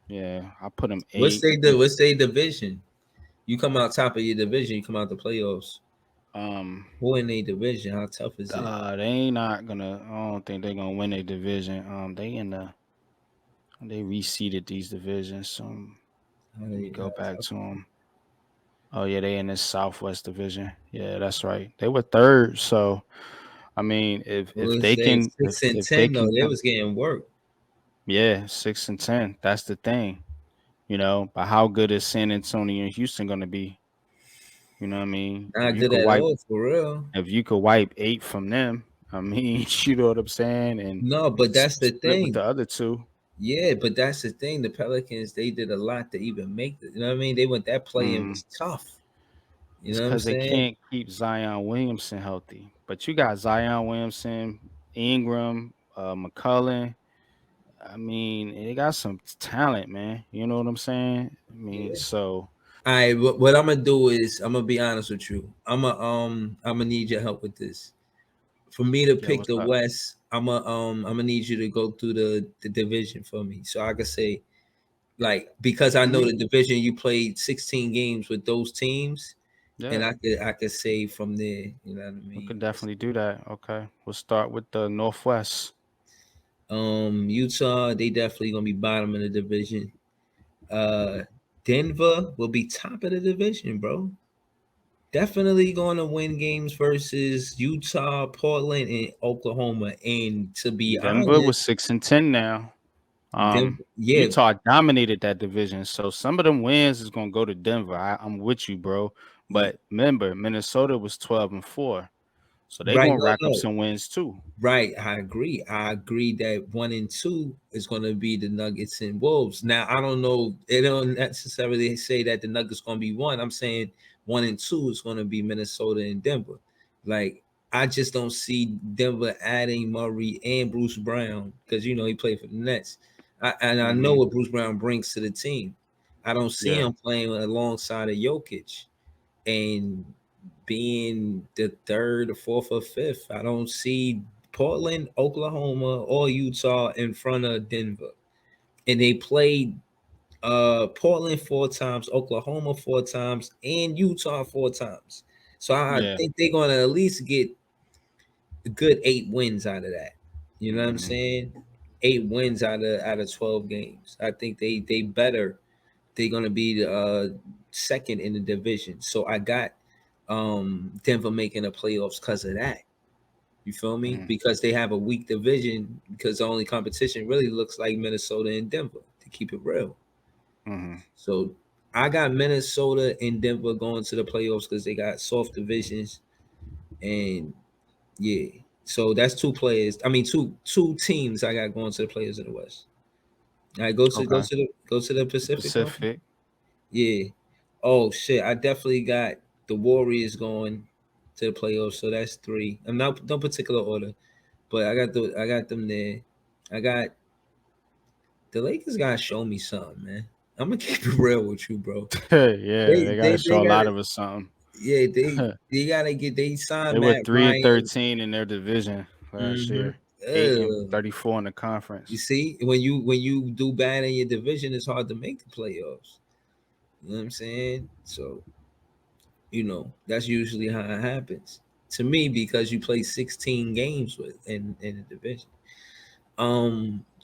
[SPEAKER 1] Yeah, I put them
[SPEAKER 2] What's
[SPEAKER 1] 8.
[SPEAKER 2] they do? What's they division? You come out top of your division. You come out the playoffs.
[SPEAKER 1] Um,
[SPEAKER 2] Who in a division? How tough is it?
[SPEAKER 1] they ain't not gonna. I don't think they're gonna win a division. They reseeded these divisions. So let me
[SPEAKER 2] How
[SPEAKER 1] go back
[SPEAKER 2] tough
[SPEAKER 1] to
[SPEAKER 2] is it?
[SPEAKER 1] them. Oh yeah, they in this Southwest division. Yeah, that's right. They were third. So I mean,
[SPEAKER 2] Well, it's they six and
[SPEAKER 1] if they
[SPEAKER 2] ten though.
[SPEAKER 1] can
[SPEAKER 2] They
[SPEAKER 1] come,
[SPEAKER 2] was getting work.
[SPEAKER 1] yeah, 6 and 10. That's the thing. But how good is San Antonio and Houston gonna be? You know what I mean?
[SPEAKER 2] Not good at all for real.
[SPEAKER 1] If you could wipe 8 from them, I mean, you know what I'm saying, and
[SPEAKER 2] No, but that's the
[SPEAKER 1] split with
[SPEAKER 2] thing.
[SPEAKER 1] the other two.
[SPEAKER 2] Yeah, but that's the thing. The Pelicans, they did a lot to even make it. You know what I mean? They went that play in
[SPEAKER 1] Mm,
[SPEAKER 2] was tough. You
[SPEAKER 1] it's
[SPEAKER 2] know what I'm
[SPEAKER 1] because they
[SPEAKER 2] saying?
[SPEAKER 1] can't keep Zion Williamson healthy. But you got Zion Williamson, Ingram, McCullen. I mean, they got some talent, man. You know what I'm saying? I mean,
[SPEAKER 2] Yeah.
[SPEAKER 1] so
[SPEAKER 2] All right, what I'm gonna do is I'm gonna be honest with you. I'm gonna need your help with this. For me to
[SPEAKER 1] yeah,
[SPEAKER 2] pick
[SPEAKER 1] what's
[SPEAKER 2] the
[SPEAKER 1] up?
[SPEAKER 2] West, I'm gonna need you to go through the division for me, so I can say like because I know
[SPEAKER 1] Hmm.
[SPEAKER 2] the division you played 16 games with those teams, and
[SPEAKER 1] Yeah,
[SPEAKER 2] I could say from there. You know what I
[SPEAKER 1] we
[SPEAKER 2] mean?
[SPEAKER 1] could definitely do that. Okay, we'll start with the Northwest.
[SPEAKER 2] Utah, they definitely gonna be bottom of the division. Uh, Denver will be top of the division, bro. Definitely going to win games versus Utah, Portland, and Oklahoma. And to be
[SPEAKER 1] Denver was
[SPEAKER 2] honest,
[SPEAKER 1] 6 and 10 now.
[SPEAKER 2] Yeah,
[SPEAKER 1] Utah dominated that division, so some of them wins is gonna go to Denver. I'm with you, bro. But remember, Minnesota was 12-4, so they
[SPEAKER 2] right.
[SPEAKER 1] gonna
[SPEAKER 2] No,
[SPEAKER 1] rack up
[SPEAKER 2] no.
[SPEAKER 1] some wins too.
[SPEAKER 2] Right, I agree. I agree that 1 and 2 is going to be the Nuggets and Wolves. Now, I don't know. They don't necessarily say that the Nuggets going to be one. I'm saying 1 and 2 is going to be Minnesota and Denver. Like, I just don't see Denver adding Murray and Bruce Brown because he played for the Nets. And I know
[SPEAKER 1] Hmm.
[SPEAKER 2] what Bruce Brown brings to the team. I don't see
[SPEAKER 1] Yeah,
[SPEAKER 2] him playing alongside of Jokic and being the third or fourth or fifth. I don't see Portland, Oklahoma, or Utah in front of Denver. And they played Portland 4 times, Oklahoma 4 times, and Utah 4 times. So I
[SPEAKER 1] yeah.
[SPEAKER 2] think they're gonna at least get a good 8 wins out of that. You know what I'm
[SPEAKER 1] Hmm.
[SPEAKER 2] saying? 8 wins out of 12 games. I think they better. They're gonna be the second in the division. So I got Denver making the playoffs because of that. You feel me?
[SPEAKER 1] Hmm.
[SPEAKER 2] Because they have a weak division because the only competition really looks like Minnesota and Denver, to keep it real.
[SPEAKER 1] Hmm.
[SPEAKER 2] So I got Minnesota and Denver going to the playoffs because they got soft divisions. And yeah. So that's two players. I mean two teams I got going to the players in the West. All right,
[SPEAKER 1] Okay.
[SPEAKER 2] go to the
[SPEAKER 1] The
[SPEAKER 2] Pacific one.
[SPEAKER 1] Pacific.
[SPEAKER 2] Yeah. Oh shit! I definitely got the Warriors going to the playoffs, so that's three. I'm not no particular order, but I got them there. I got the Lakers. Gotta show me something, man. I'm gonna keep it real with you, bro.
[SPEAKER 1] Yeah, they got to
[SPEAKER 2] They
[SPEAKER 1] show a lot
[SPEAKER 2] gotta
[SPEAKER 1] of us something.
[SPEAKER 2] yeah they gotta get they signed
[SPEAKER 1] They were
[SPEAKER 2] Matt
[SPEAKER 1] three and
[SPEAKER 2] Ryan.
[SPEAKER 1] thirteen in their division last
[SPEAKER 2] Mm-hmm.
[SPEAKER 1] year. 8-34 in the
[SPEAKER 2] You
[SPEAKER 1] conference.
[SPEAKER 2] see, when you do bad in your division, it's hard to make the playoffs. You know what I'm saying? So that's usually how it happens. to me because you play 16 games with in the division.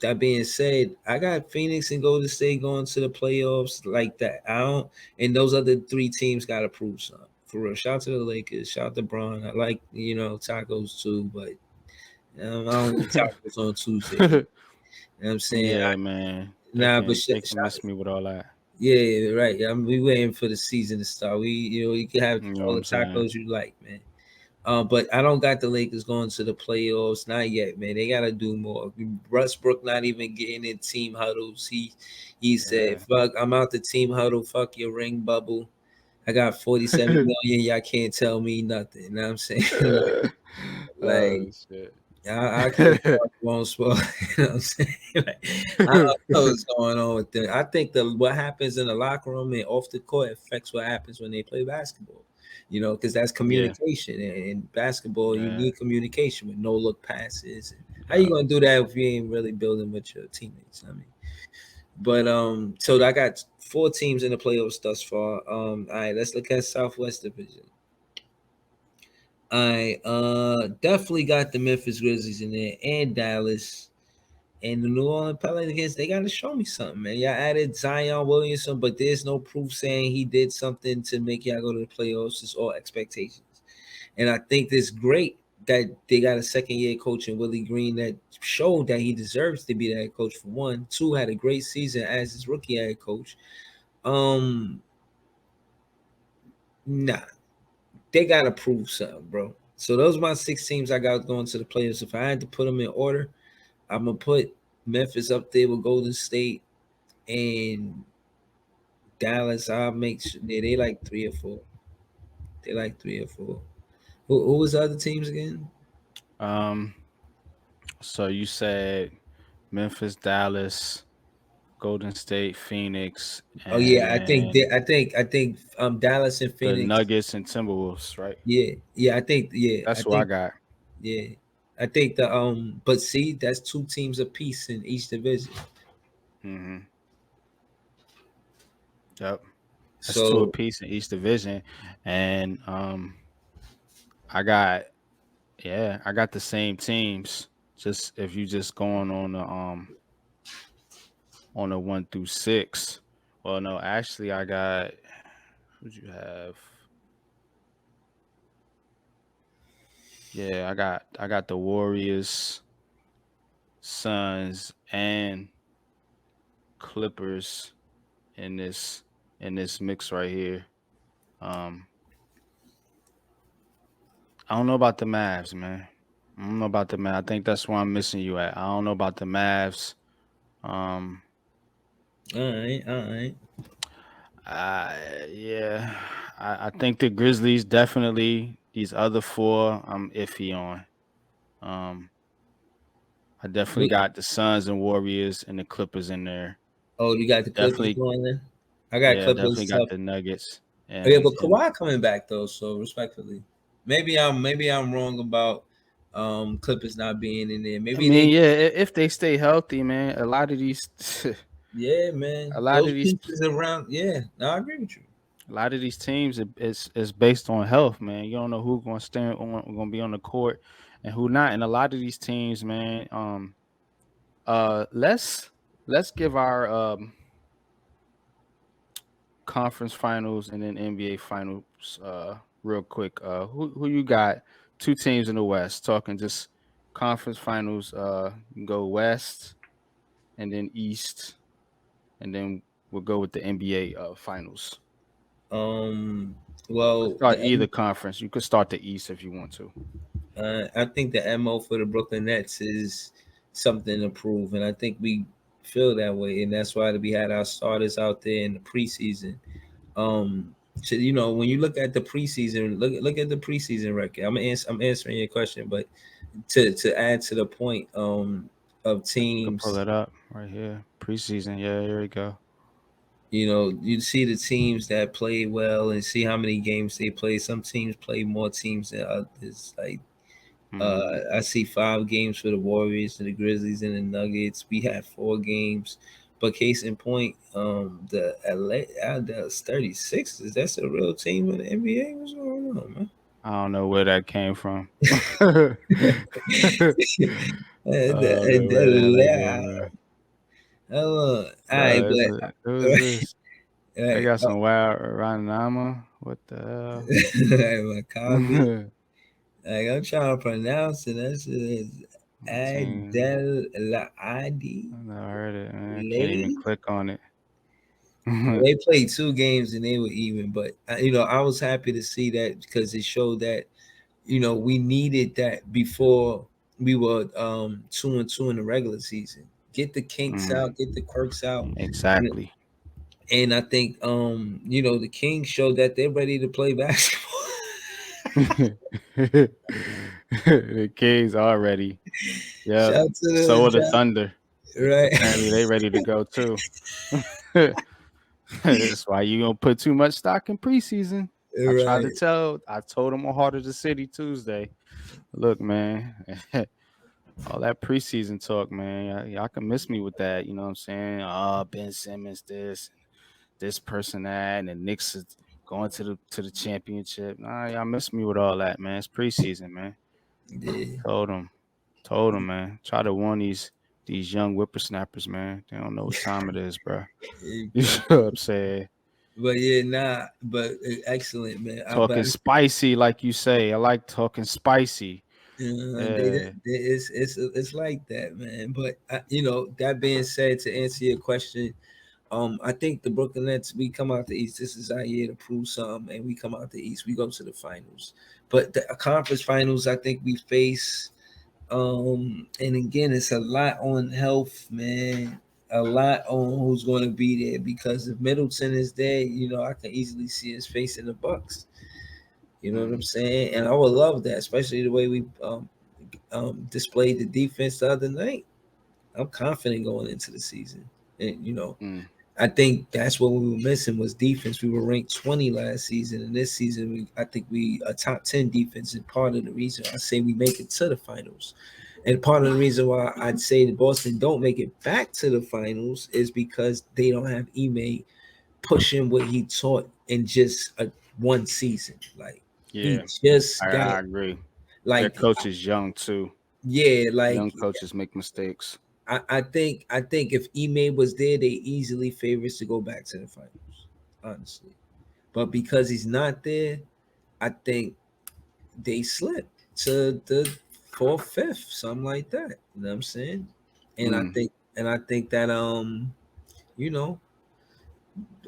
[SPEAKER 2] That being said, I got Phoenix and Golden State going to the playoffs like that. I don't, and those other three teams got to prove something. For real, shout out to the Lakers, shout out to Bron. I like tacos too, but I don't eat tacos on Tuesday. You know what I'm saying?
[SPEAKER 1] Yeah, man.
[SPEAKER 2] Nah, but
[SPEAKER 1] They can miss me with all that.
[SPEAKER 2] yeah, right. We waiting for the season to start. You can have
[SPEAKER 1] You know what
[SPEAKER 2] all the
[SPEAKER 1] I'm saying?
[SPEAKER 2] tacos you like, man. But I don't got the Lakers going to the playoffs. Not yet, man. They gotta do more. Westbrook not even getting in team huddles. He said,
[SPEAKER 1] Yeah.
[SPEAKER 2] "Fuck, I'm out the team huddle. Fuck your ring bubble. I got 47 million. Y'all can't tell me nothing." You know what I'm saying? like
[SPEAKER 1] Oh shit.
[SPEAKER 2] I can't talk won't spoil. You know what I'm saying? I don't know what's going on with them. I think what happens in the locker room and off the court affects what happens when they play basketball. Because that's
[SPEAKER 1] Yeah.
[SPEAKER 2] communication. And in basketball, you
[SPEAKER 1] Yeah.
[SPEAKER 2] need communication with no look passes. How you
[SPEAKER 1] Yeah.
[SPEAKER 2] gonna do that if you ain't really building with your teammates? I mean, but so I got 4 teams in the playoffs thus far. All right, let's look at Southwest Division. I definitely got the Memphis Grizzlies in there and Dallas and the New Orleans Pelicans. They got to show me something, man. Y'all added Zion Williamson, but there's no proof saying he did something to make y'all go to the playoffs. It's all expectations, and I think it's great that they got a second year coach in Willie Green that showed that he deserves to be that head coach for one. Two, had a great season as his rookie head coach. Um, nah, they gotta prove something, bro. So those are my 6 teams I got going to the playoffs. If I had to put them in order, I'm gonna put Memphis up there with Golden State and Dallas. I'll make sure they like 3 or 4. They like 3 or 4. Who was the other teams again?
[SPEAKER 1] Um. So you said Memphis, Dallas, Golden State, Phoenix,
[SPEAKER 2] Oh yeah, I think
[SPEAKER 1] and
[SPEAKER 2] Dallas and
[SPEAKER 1] the
[SPEAKER 2] Phoenix.
[SPEAKER 1] Nuggets and Timberwolves, right?
[SPEAKER 2] Yeah, I
[SPEAKER 1] That's what I
[SPEAKER 2] think
[SPEAKER 1] got.
[SPEAKER 2] yeah. I think but see, that's 2 teams apiece in each division.
[SPEAKER 1] Hmm. Yep. That's two
[SPEAKER 2] So
[SPEAKER 1] apiece in each division, and I got I got the same teams. Just if you just going on a 1 through 6. Well, no, actually, I got who'd you have? Yeah, I got the Warriors, Suns, and Clippers in this mix right here. Um, I don't know about the Mavs, man. I don't know about the Mavs. I think that's where I'm missing you at. I don't know about the Mavs. Um,
[SPEAKER 2] all right.
[SPEAKER 1] yeah, I think the Grizzlies definitely. These other four, I'm iffy on. Um, I definitely got the Suns and Warriors and the Clippers in there.
[SPEAKER 2] Oh, you got the Clippers
[SPEAKER 1] Definitely,
[SPEAKER 2] going there. I got
[SPEAKER 1] yeah, definitely
[SPEAKER 2] Clippers
[SPEAKER 1] got
[SPEAKER 2] tough.
[SPEAKER 1] the Nuggets
[SPEAKER 2] Oh, yeah,
[SPEAKER 1] and
[SPEAKER 2] but Kawhi coming back though, so respectfully, maybe I'm wrong about Clippers not being in there.
[SPEAKER 1] I
[SPEAKER 2] Maybe
[SPEAKER 1] mean,
[SPEAKER 2] they,
[SPEAKER 1] yeah, if they stay healthy, man, a lot of these,
[SPEAKER 2] yeah,
[SPEAKER 1] a
[SPEAKER 2] man,
[SPEAKER 1] lot
[SPEAKER 2] those
[SPEAKER 1] of these,
[SPEAKER 2] pieces around. Yeah, no, I agree with you.
[SPEAKER 1] a lot of these teams is based on health, man. You don't know who's gonna stand on, gonna be on the court and who not. And a lot of these teams, man, let's give our conference finals and then NBA finals real quick. Who you got? 2 teams in the West. Talking just conference finals. You can go West and then East, and then we'll go with the NBA finals.
[SPEAKER 2] Um,
[SPEAKER 1] You could
[SPEAKER 2] well,
[SPEAKER 1] start either conference. You could start the East if you want to.
[SPEAKER 2] I think the mo for the Brooklyn Nets is something to prove, and I think we feel that way, and that's why we had our starters out there in the preseason. So, when you look at the preseason, look at the preseason record. I'm answering your question, but to add to the point, of
[SPEAKER 1] You could pull
[SPEAKER 2] teams,
[SPEAKER 1] it up right here. Preseason. Yeah, here we go.
[SPEAKER 2] you see the teams that play well and see how many games they play. Some teams play more teams than others. Like
[SPEAKER 1] Hmm.
[SPEAKER 2] I see 5 games for the Warriors and the Grizzlies and the Nuggets. We had 4 games. But case in point, the LA the 36ers, that's a real team in the NBA. What's going on, man?
[SPEAKER 1] I don't know where that came from.
[SPEAKER 2] And
[SPEAKER 1] I don't know where the hell that came from.
[SPEAKER 2] all right,
[SPEAKER 1] Bro, who is
[SPEAKER 2] but
[SPEAKER 1] this? They
[SPEAKER 2] right,
[SPEAKER 1] got some wild Ranama. What the
[SPEAKER 2] Maccabi.
[SPEAKER 1] hell?
[SPEAKER 2] Like I'm trying to pronounce it. That shit is
[SPEAKER 1] Team.
[SPEAKER 2] Adel Laadi
[SPEAKER 1] I never heard it, man. I can't even
[SPEAKER 2] Lady.
[SPEAKER 1] click on it.
[SPEAKER 2] They played 2 games and they were even, but I was happy to see that because it showed that we needed that before we were 2-2 in the regular season. Get the kinks
[SPEAKER 1] Mm,
[SPEAKER 2] out, get the quirks out, and,
[SPEAKER 1] exactly.
[SPEAKER 2] and I think the Kings showed that they're ready to play basketball.
[SPEAKER 1] The Kings already. Yep.
[SPEAKER 2] Shout to
[SPEAKER 1] So
[SPEAKER 2] the
[SPEAKER 1] are the
[SPEAKER 2] shout,
[SPEAKER 1] Thunder.
[SPEAKER 2] right,
[SPEAKER 1] Apparently they ready to go too. That's why you don't put too much stock in preseason.
[SPEAKER 2] right.
[SPEAKER 1] I told them on Heart of the City Tuesday. Look, man, all that preseason talk, man, y'all can miss me with that. You know what I'm saying? Ben Simmons, this person, that, and the Knicks is going to the championship. Nah, y'all miss me with all that, man. It's preseason, man.
[SPEAKER 2] Yeah,
[SPEAKER 1] Told them, told them, man. Try to warn these young whippersnappers, man. They don't know what time it is, bro.
[SPEAKER 2] yeah,
[SPEAKER 1] You know what I'm saying?
[SPEAKER 2] but yeah, nah, but excellent, man.
[SPEAKER 1] Talking spicy, like you say. I like talking spicy.
[SPEAKER 2] They,
[SPEAKER 1] Yeah.
[SPEAKER 2] it's like that, man. But that being said, to answer your question, I think the Brooklyn Nets, we come out the East. This is our year to prove something, and we come out the East. We go to the finals, but the conference finals, I think we face. And again, it's a lot on health, man. A lot on who's going to be there because if Middleton is there, I can easily see us facing the Bucks. You know what I'm
[SPEAKER 1] Mm,
[SPEAKER 2] saying? And I would love that, especially the way we displayed the defense the other night. I'm confident going into the season, and
[SPEAKER 1] mm,
[SPEAKER 2] I think that's what we were missing was defense. We were ranked 20 last season, and this season I think we a top 10 defense. And part of the reason I say we make it to the finals, and part of the reason why I'd say that Boston don't make it back to the finals is because they don't have Ime pushing what he taught in just one season. Like he
[SPEAKER 1] yeah.
[SPEAKER 2] just got
[SPEAKER 1] I agree. Their
[SPEAKER 2] like
[SPEAKER 1] coach is young too.
[SPEAKER 2] yeah, like
[SPEAKER 1] Young coaches make mistakes.
[SPEAKER 2] I think if Ime was there, they easily favorites to go back to the finals, honestly. But because he's not there, I think they slip to the fourth, fifth, something like that. You know what I'm saying? And I
[SPEAKER 1] Mm,
[SPEAKER 2] think that you know,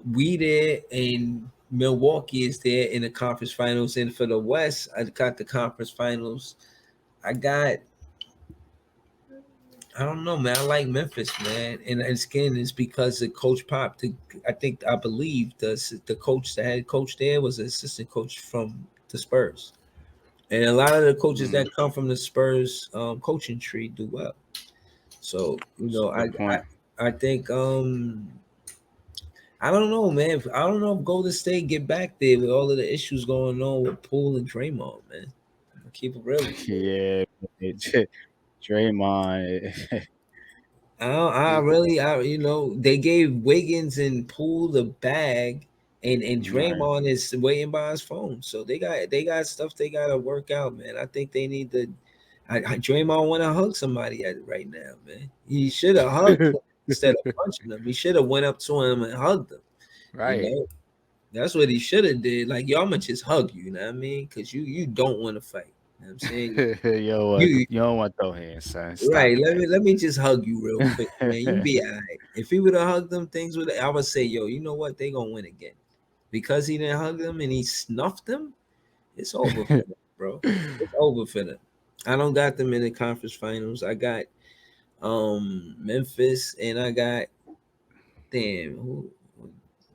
[SPEAKER 2] we there and Milwaukee is there in the conference finals. And for the West, I got the conference finals. I got I don't know, man. I like Memphis, man, and again, it's because the coach Pop. I believe the coach, the head coach there, was an assistant coach from the Spurs, and a lot of the coaches
[SPEAKER 1] mm.
[SPEAKER 2] that come from the Spurs coaching tree do well. So
[SPEAKER 1] That's a good point.
[SPEAKER 2] I think I don't know, man. I don't know if Golden State get back there with all of the issues going on with Poole and Draymond, man. I'm gonna keep it real with you.
[SPEAKER 1] Yeah, Draymond.
[SPEAKER 2] I really, they gave Wiggins and Poole the bag, and
[SPEAKER 1] Right.
[SPEAKER 2] Draymond is waiting by his phone. So they got stuff they gotta work out, man. I think they need to. Draymond want to hug somebody right now, man. He should have hugged him instead of punching him. He should have went up to him and hugged him. You
[SPEAKER 1] Right.
[SPEAKER 2] know, that's what he should have did. Like y'all, I'ma just hug you. You know what I mean? Because you don't want to fight. You know what I'm saying you
[SPEAKER 1] You don't want those hands, son.
[SPEAKER 2] right.
[SPEAKER 1] Stop
[SPEAKER 2] Let me just hug you real quick, man. You
[SPEAKER 1] that.
[SPEAKER 2] be all right. If he would have hugged them, things would. I would say, yo, you know what? They gonna win again because he didn't hug them and he snuffed them. It's over for them, bro. It's over for them. I don't got them in the conference finals. I got Memphis and I got damn who.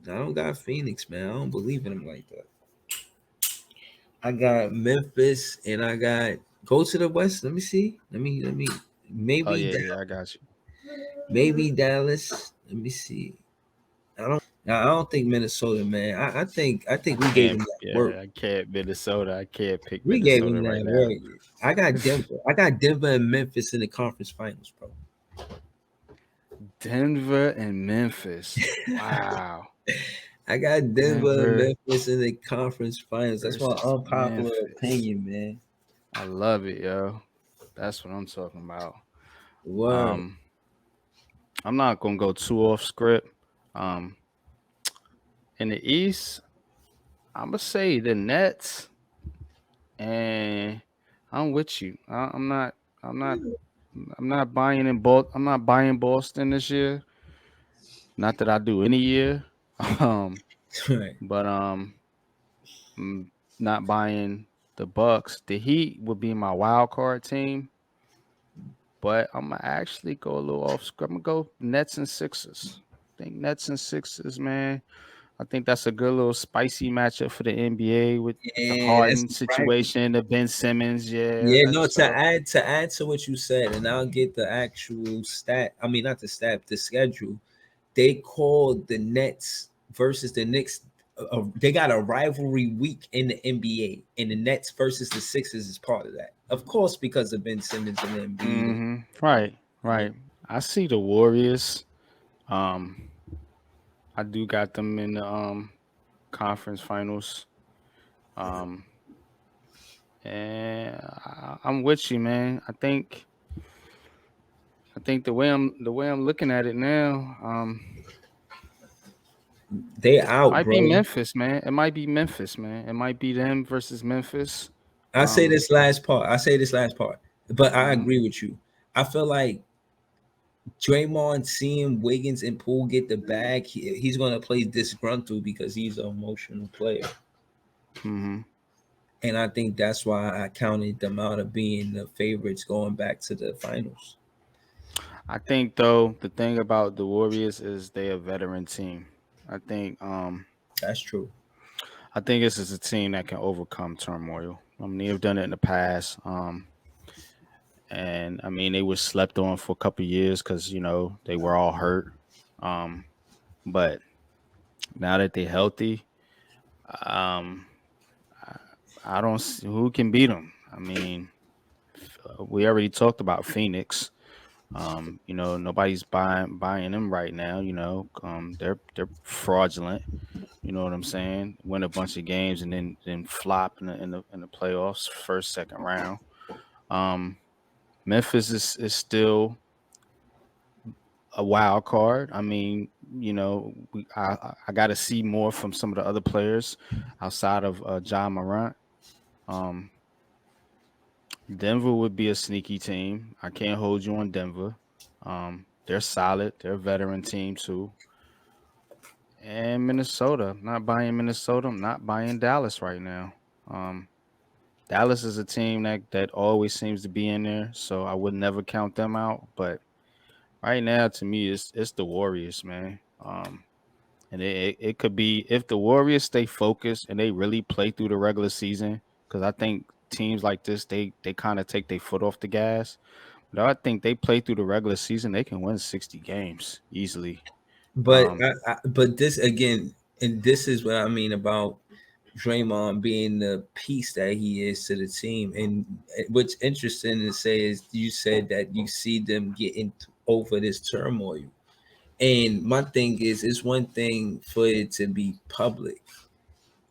[SPEAKER 2] I don't got Phoenix, man. I don't believe in them like that. I got Memphis and I got go to the West. Let me see. Let me
[SPEAKER 1] Oh
[SPEAKER 2] maybe
[SPEAKER 1] yeah, yeah, I got you.
[SPEAKER 2] maybe Dallas. Let me see. I don't think Minnesota, man. I think we gave
[SPEAKER 1] Can't
[SPEAKER 2] him that work.
[SPEAKER 1] yeah, I can't Minnesota. I can't pick
[SPEAKER 2] We gave him
[SPEAKER 1] Minnesota right
[SPEAKER 2] that
[SPEAKER 1] now.
[SPEAKER 2] work. I got Denver. I got Denver and Memphis in the conference finals, bro.
[SPEAKER 1] Denver and Memphis. Wow.
[SPEAKER 2] I got Denver and
[SPEAKER 1] Denver
[SPEAKER 2] Memphis in the conference finals. That's my
[SPEAKER 1] versus
[SPEAKER 2] unpopular
[SPEAKER 1] Memphis.
[SPEAKER 2] opinion, man.
[SPEAKER 1] I love it, yo. That's what I'm talking about.
[SPEAKER 2] Word.
[SPEAKER 1] Um, I'm not gonna go too off script. Um, in the East, I'm gonna say the Nets, and I'm with you. I'm not. I'm not. I'm not buying in I'm not buying Boston this year. Not that I do any year. Um,
[SPEAKER 2] Right.
[SPEAKER 1] but not buying the Bucks. The Heat would be my wild card team, but I'm gonna actually go a little off script. I'm gonna go Nets and Sixers. I think Nets and Sixers, man. I think that's a good little spicy matchup for the NBA with the
[SPEAKER 2] Yeah, that's
[SPEAKER 1] Harden
[SPEAKER 2] right.
[SPEAKER 1] situation, the Ben Simmons.
[SPEAKER 2] Yeah,
[SPEAKER 1] Yeah,
[SPEAKER 2] no,
[SPEAKER 1] so
[SPEAKER 2] to add to what you said, and I'll get the actual stat. I mean, not the stat, the schedule. They called the Nets versus the Knicks. They got a rivalry week in the NBA, and the Nets versus the Sixers is part of that. Of course, because of Ben Simmons and Embiid.
[SPEAKER 1] right,
[SPEAKER 2] And
[SPEAKER 1] right. I see the Warriors. Um, I do got them in the conference finals. Um, and I'm with you, man. I think the way I'm looking at it now,
[SPEAKER 2] they out,
[SPEAKER 1] might be
[SPEAKER 2] bro.
[SPEAKER 1] Memphis, man. It might be Memphis, man. It might be them versus Memphis.
[SPEAKER 2] I say
[SPEAKER 1] Um,
[SPEAKER 2] this last part. I say this last part, but I
[SPEAKER 1] mhm.
[SPEAKER 2] agree with you. I feel like Draymond seeing Wiggins and Poole get the bag, he's going to play disgruntled because he's an emotional player.
[SPEAKER 1] Mhm.
[SPEAKER 2] And I think that's why I counted them out of being the favorites going back to the finals.
[SPEAKER 1] I think though the thing about the Warriors is they a veteran team. I think
[SPEAKER 2] That's true.
[SPEAKER 1] I think this is a team that can overcome turmoil. I mean, they've done it in the past. And I mean they were slept on for a couple years because they were all hurt. Um, but now that they're healthy, um, I, I don't see who can beat them. I mean, we already talked about Phoenix. Nobody's buying them right now. They're fraudulent. You know what I'm saying? Win a bunch of games and then flop in the playoffs, first second round. Um, Memphis is still a wild card. I mean, I got to see more from some of the other players outside of John Morant. Um, Denver would be a sneaky team. I can't hold you on Denver. They're solid. They're a veteran team too. And Minnesota, not buying Minnesota. I'm not buying Dallas right now. Um, Dallas is a team that always seems to be in there, so I would never count them out. But right now, to me, it's the Warriors, man. And it could be if the Warriors stay focused and they really play through the regular season, because I think teams like this they kind of take their foot off the gas. But I think they play through the regular season, they can win 60 games easily.
[SPEAKER 2] But
[SPEAKER 1] Um,
[SPEAKER 2] but this again, and this is what I mean about Draymond being the piece that he is to the team. And what's interesting to say is you said that you see them getting over this turmoil. And my thing is, it's one thing for it to be public.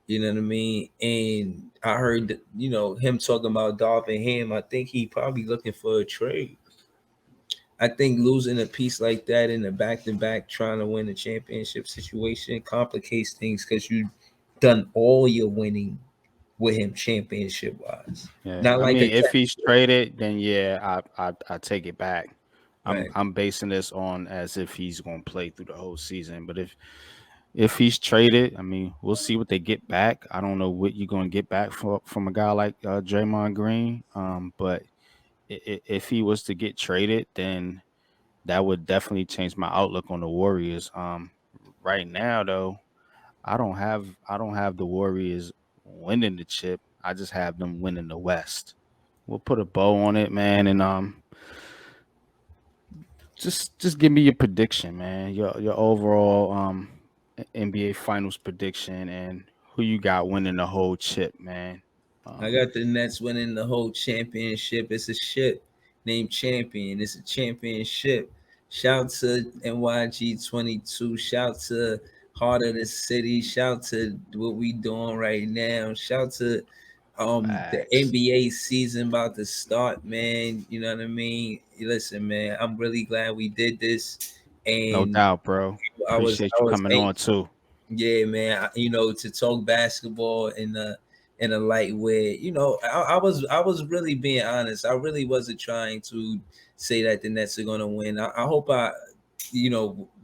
[SPEAKER 2] You know what I mean? And I heard that, him talking about Dolphin Ham. I think he probably looking for a trade. I think losing a piece like that in the back to back, trying to win a championship situation complicates things because you done all your winning with him championship wise.
[SPEAKER 1] yeah,
[SPEAKER 2] Not
[SPEAKER 1] I
[SPEAKER 2] like a
[SPEAKER 1] mean, if
[SPEAKER 2] cat,
[SPEAKER 1] he's traded, then yeah, I take it back. I'm
[SPEAKER 2] right?
[SPEAKER 1] I'm basing this on as if he's gonna play through the whole season. But if he's traded, I mean, we'll see what they get back. I don't know what you're gonna get back from a guy like Draymond Green. But if he was to get traded, then that would definitely change my outlook on the Warriors. Right now, though, I don't have the Warriors winning the chip. I just have them winning the West. We'll put a bow on it, man, and just give me your prediction, man. Your overall NBA Finals prediction and who you got winning the whole chip, man.
[SPEAKER 2] I
[SPEAKER 1] Um,
[SPEAKER 2] got the Nets winning the whole championship. It's a ship named Champion. It's a championship. Shout to NYG 22. Shout to heart of the city. Shout to what we doing right now. Shout to the
[SPEAKER 1] Facts.
[SPEAKER 2] NBA season about to start, man. You know what I mean? Listen, man, I'm really glad we did this.
[SPEAKER 1] No
[SPEAKER 2] And
[SPEAKER 1] doubt, bro.
[SPEAKER 2] I was
[SPEAKER 1] Appreciate
[SPEAKER 2] I
[SPEAKER 1] you
[SPEAKER 2] was
[SPEAKER 1] coming on too.
[SPEAKER 2] yeah, man. To talk basketball in a light where I was really being honest. I really wasn't trying to say that the Nets are gonna win. I hope I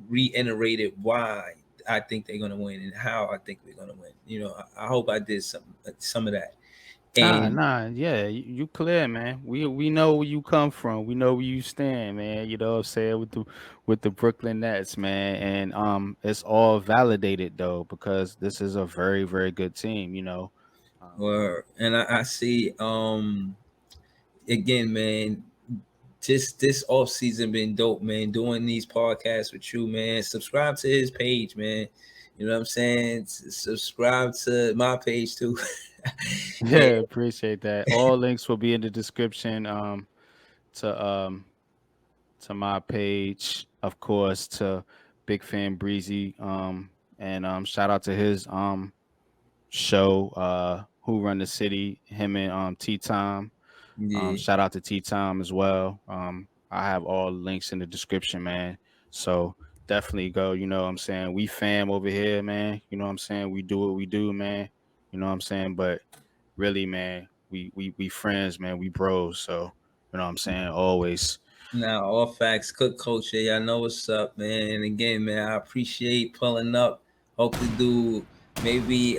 [SPEAKER 2] reiterated why I think they're gonna win and how I think they're gonna win. I hope I did some of that. And
[SPEAKER 1] Nah, yeah, you clear, man. We know where you come from. We know where you stand, man. You know what I'm saying, with the Brooklyn Nets, man. And it's all validated though, because this is a very, very good team, you know. Um,
[SPEAKER 2] I see again, man, just this off season been dope, man. Doing these podcasts with you, man. Subscribe to his page, man. You know what I'm saying? Subscribe to my page too. And
[SPEAKER 1] yeah, appreciate that. All links will be in the description. To to my page, of course, to Big Fan Breezy. And shout out to his show, Who Run the City, him and T Time.
[SPEAKER 2] yeah,
[SPEAKER 1] Shout out to T Time as well. I have all links in the description, man. So definitely go, you know what I'm saying? We fam over here, man. You know what I'm saying? We do what we do, man. You know what I'm saying? But really, man, we friends, man. We bros. So, you know what I'm saying? Always.
[SPEAKER 2] now all facts, cook culture. Y'all know what's up, man. And again, man, I appreciate pulling up. Hope to do maybe we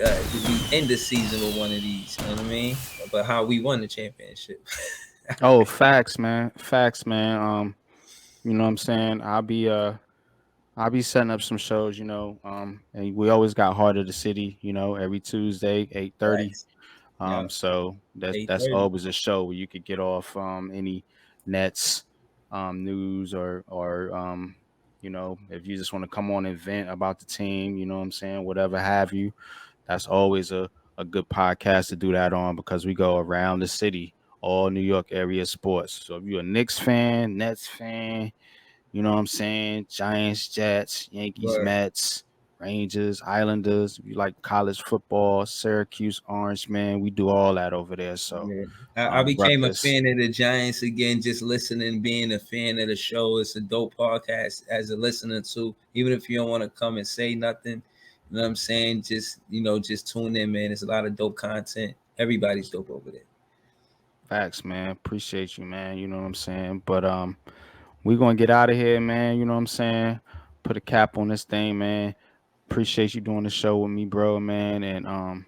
[SPEAKER 2] end the season with one of these. You know what I mean? But how we won the championship.
[SPEAKER 1] Oh, facts, man. Facts, man. You know what I'm saying? I'll be setting up some shows, you know. And we always got Heart of the City, you know, every Tuesday, 8:30.
[SPEAKER 2] Facts. Yeah,
[SPEAKER 1] So that's
[SPEAKER 2] 8:30.
[SPEAKER 1] always a show where you could get off any Nets news or you know, if you just want to come on and vent about the team, you know what I'm saying, whatever have you. That's always a good podcast to do that on, because we go around the city, all New York area sports. So if you're a Knicks fan, Nets fan, you know what I'm saying, Giants, Jets, Yankees,
[SPEAKER 2] Word.
[SPEAKER 1] Mets, Rangers, Islanders, if you like college football, Syracuse, Orange, man, we do all that over there. So
[SPEAKER 2] Yeah. I became a
[SPEAKER 1] Ruckus.
[SPEAKER 2] fan of the Giants again, just listening, being a fan of the show. It's a dope podcast as a listener to, even if you don't want to come and say nothing. You know what I'm saying? Just tune in, man. There's a lot of dope content. Everybody's dope over there.
[SPEAKER 1] Facts, man. Appreciate you, man. You know what I'm saying? But we gonna get out of here, man. You know what I'm saying? Put a cap on this thing, man. Appreciate you doing the show with me, bro, man. And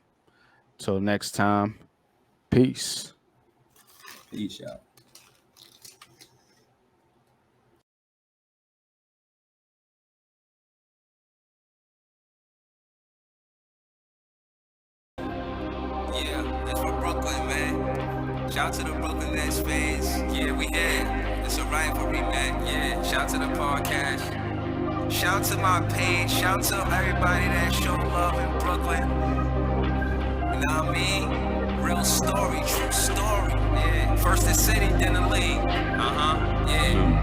[SPEAKER 1] till next time, peace.
[SPEAKER 2] Peace out. Yeah, that's from Brooklyn, man. Shout to the Brooklyn Nets fans. Yeah, we here. It's a rivalry, man. Yeah, shout to the podcast. Shout to my page. Shout to everybody that show love in Brooklyn. You know what I mean? Real story, true story. Yeah, first the city, then the league. Yeah.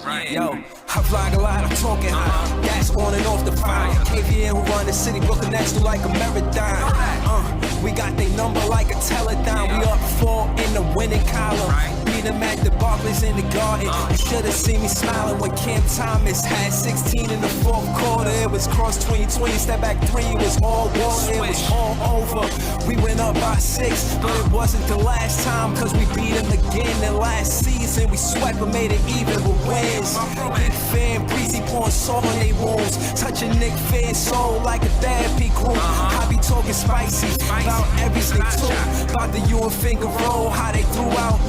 [SPEAKER 2] Right.
[SPEAKER 3] Yo, I vlog a lot, I'm talking high. Gas on and off the fire. KVN who run the city, Brooklyn Nets do like a marathon. We got they number like a telethon. We up 4 in the winning column. Beat them at the Barclays in the Garden. You should have seen me smiling when Cam Thomas had 16 in the fourth quarter. It was cross 2020, step back 3, it was all water, it was all over. We went up by 6, but it wasn't the last time, cause we beat them again. And last season we swept but made it even with wins. Big Fan Breezy pouring salt on they wounds, touching Nick Fan's soul like a therapy crew. I be talking spicy about everything too, about the you and finger roll, how they threw out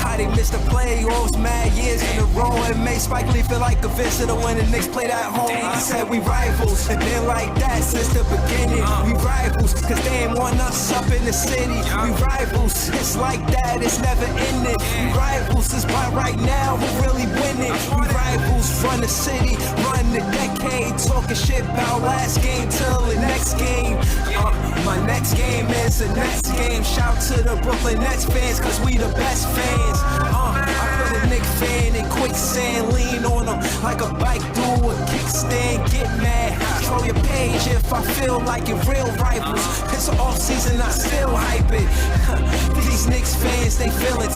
[SPEAKER 3] how they missed the playoffs mad years in a row, and made Spike Lee feel like a visitor when the Knicks played at home. I said we rivals, and been like that since the beginning. We rivals, cause they ain't want us up in the city. We rivals, it's like that, it's never ending. We rivals, it's by right now, who really winning. We rivals, run the city, run the decade, talking shit about last game till the next game. My next game is the next game. Shout to the Brooklyn Nets fans, cause we the best fans. I put it Knick fan in quicksand, lean on them like a bike through a kickstand. Get mad, throw your page if I feel like it. Real rivals, it's off season, I still hype it. These Knicks fans, they feel it.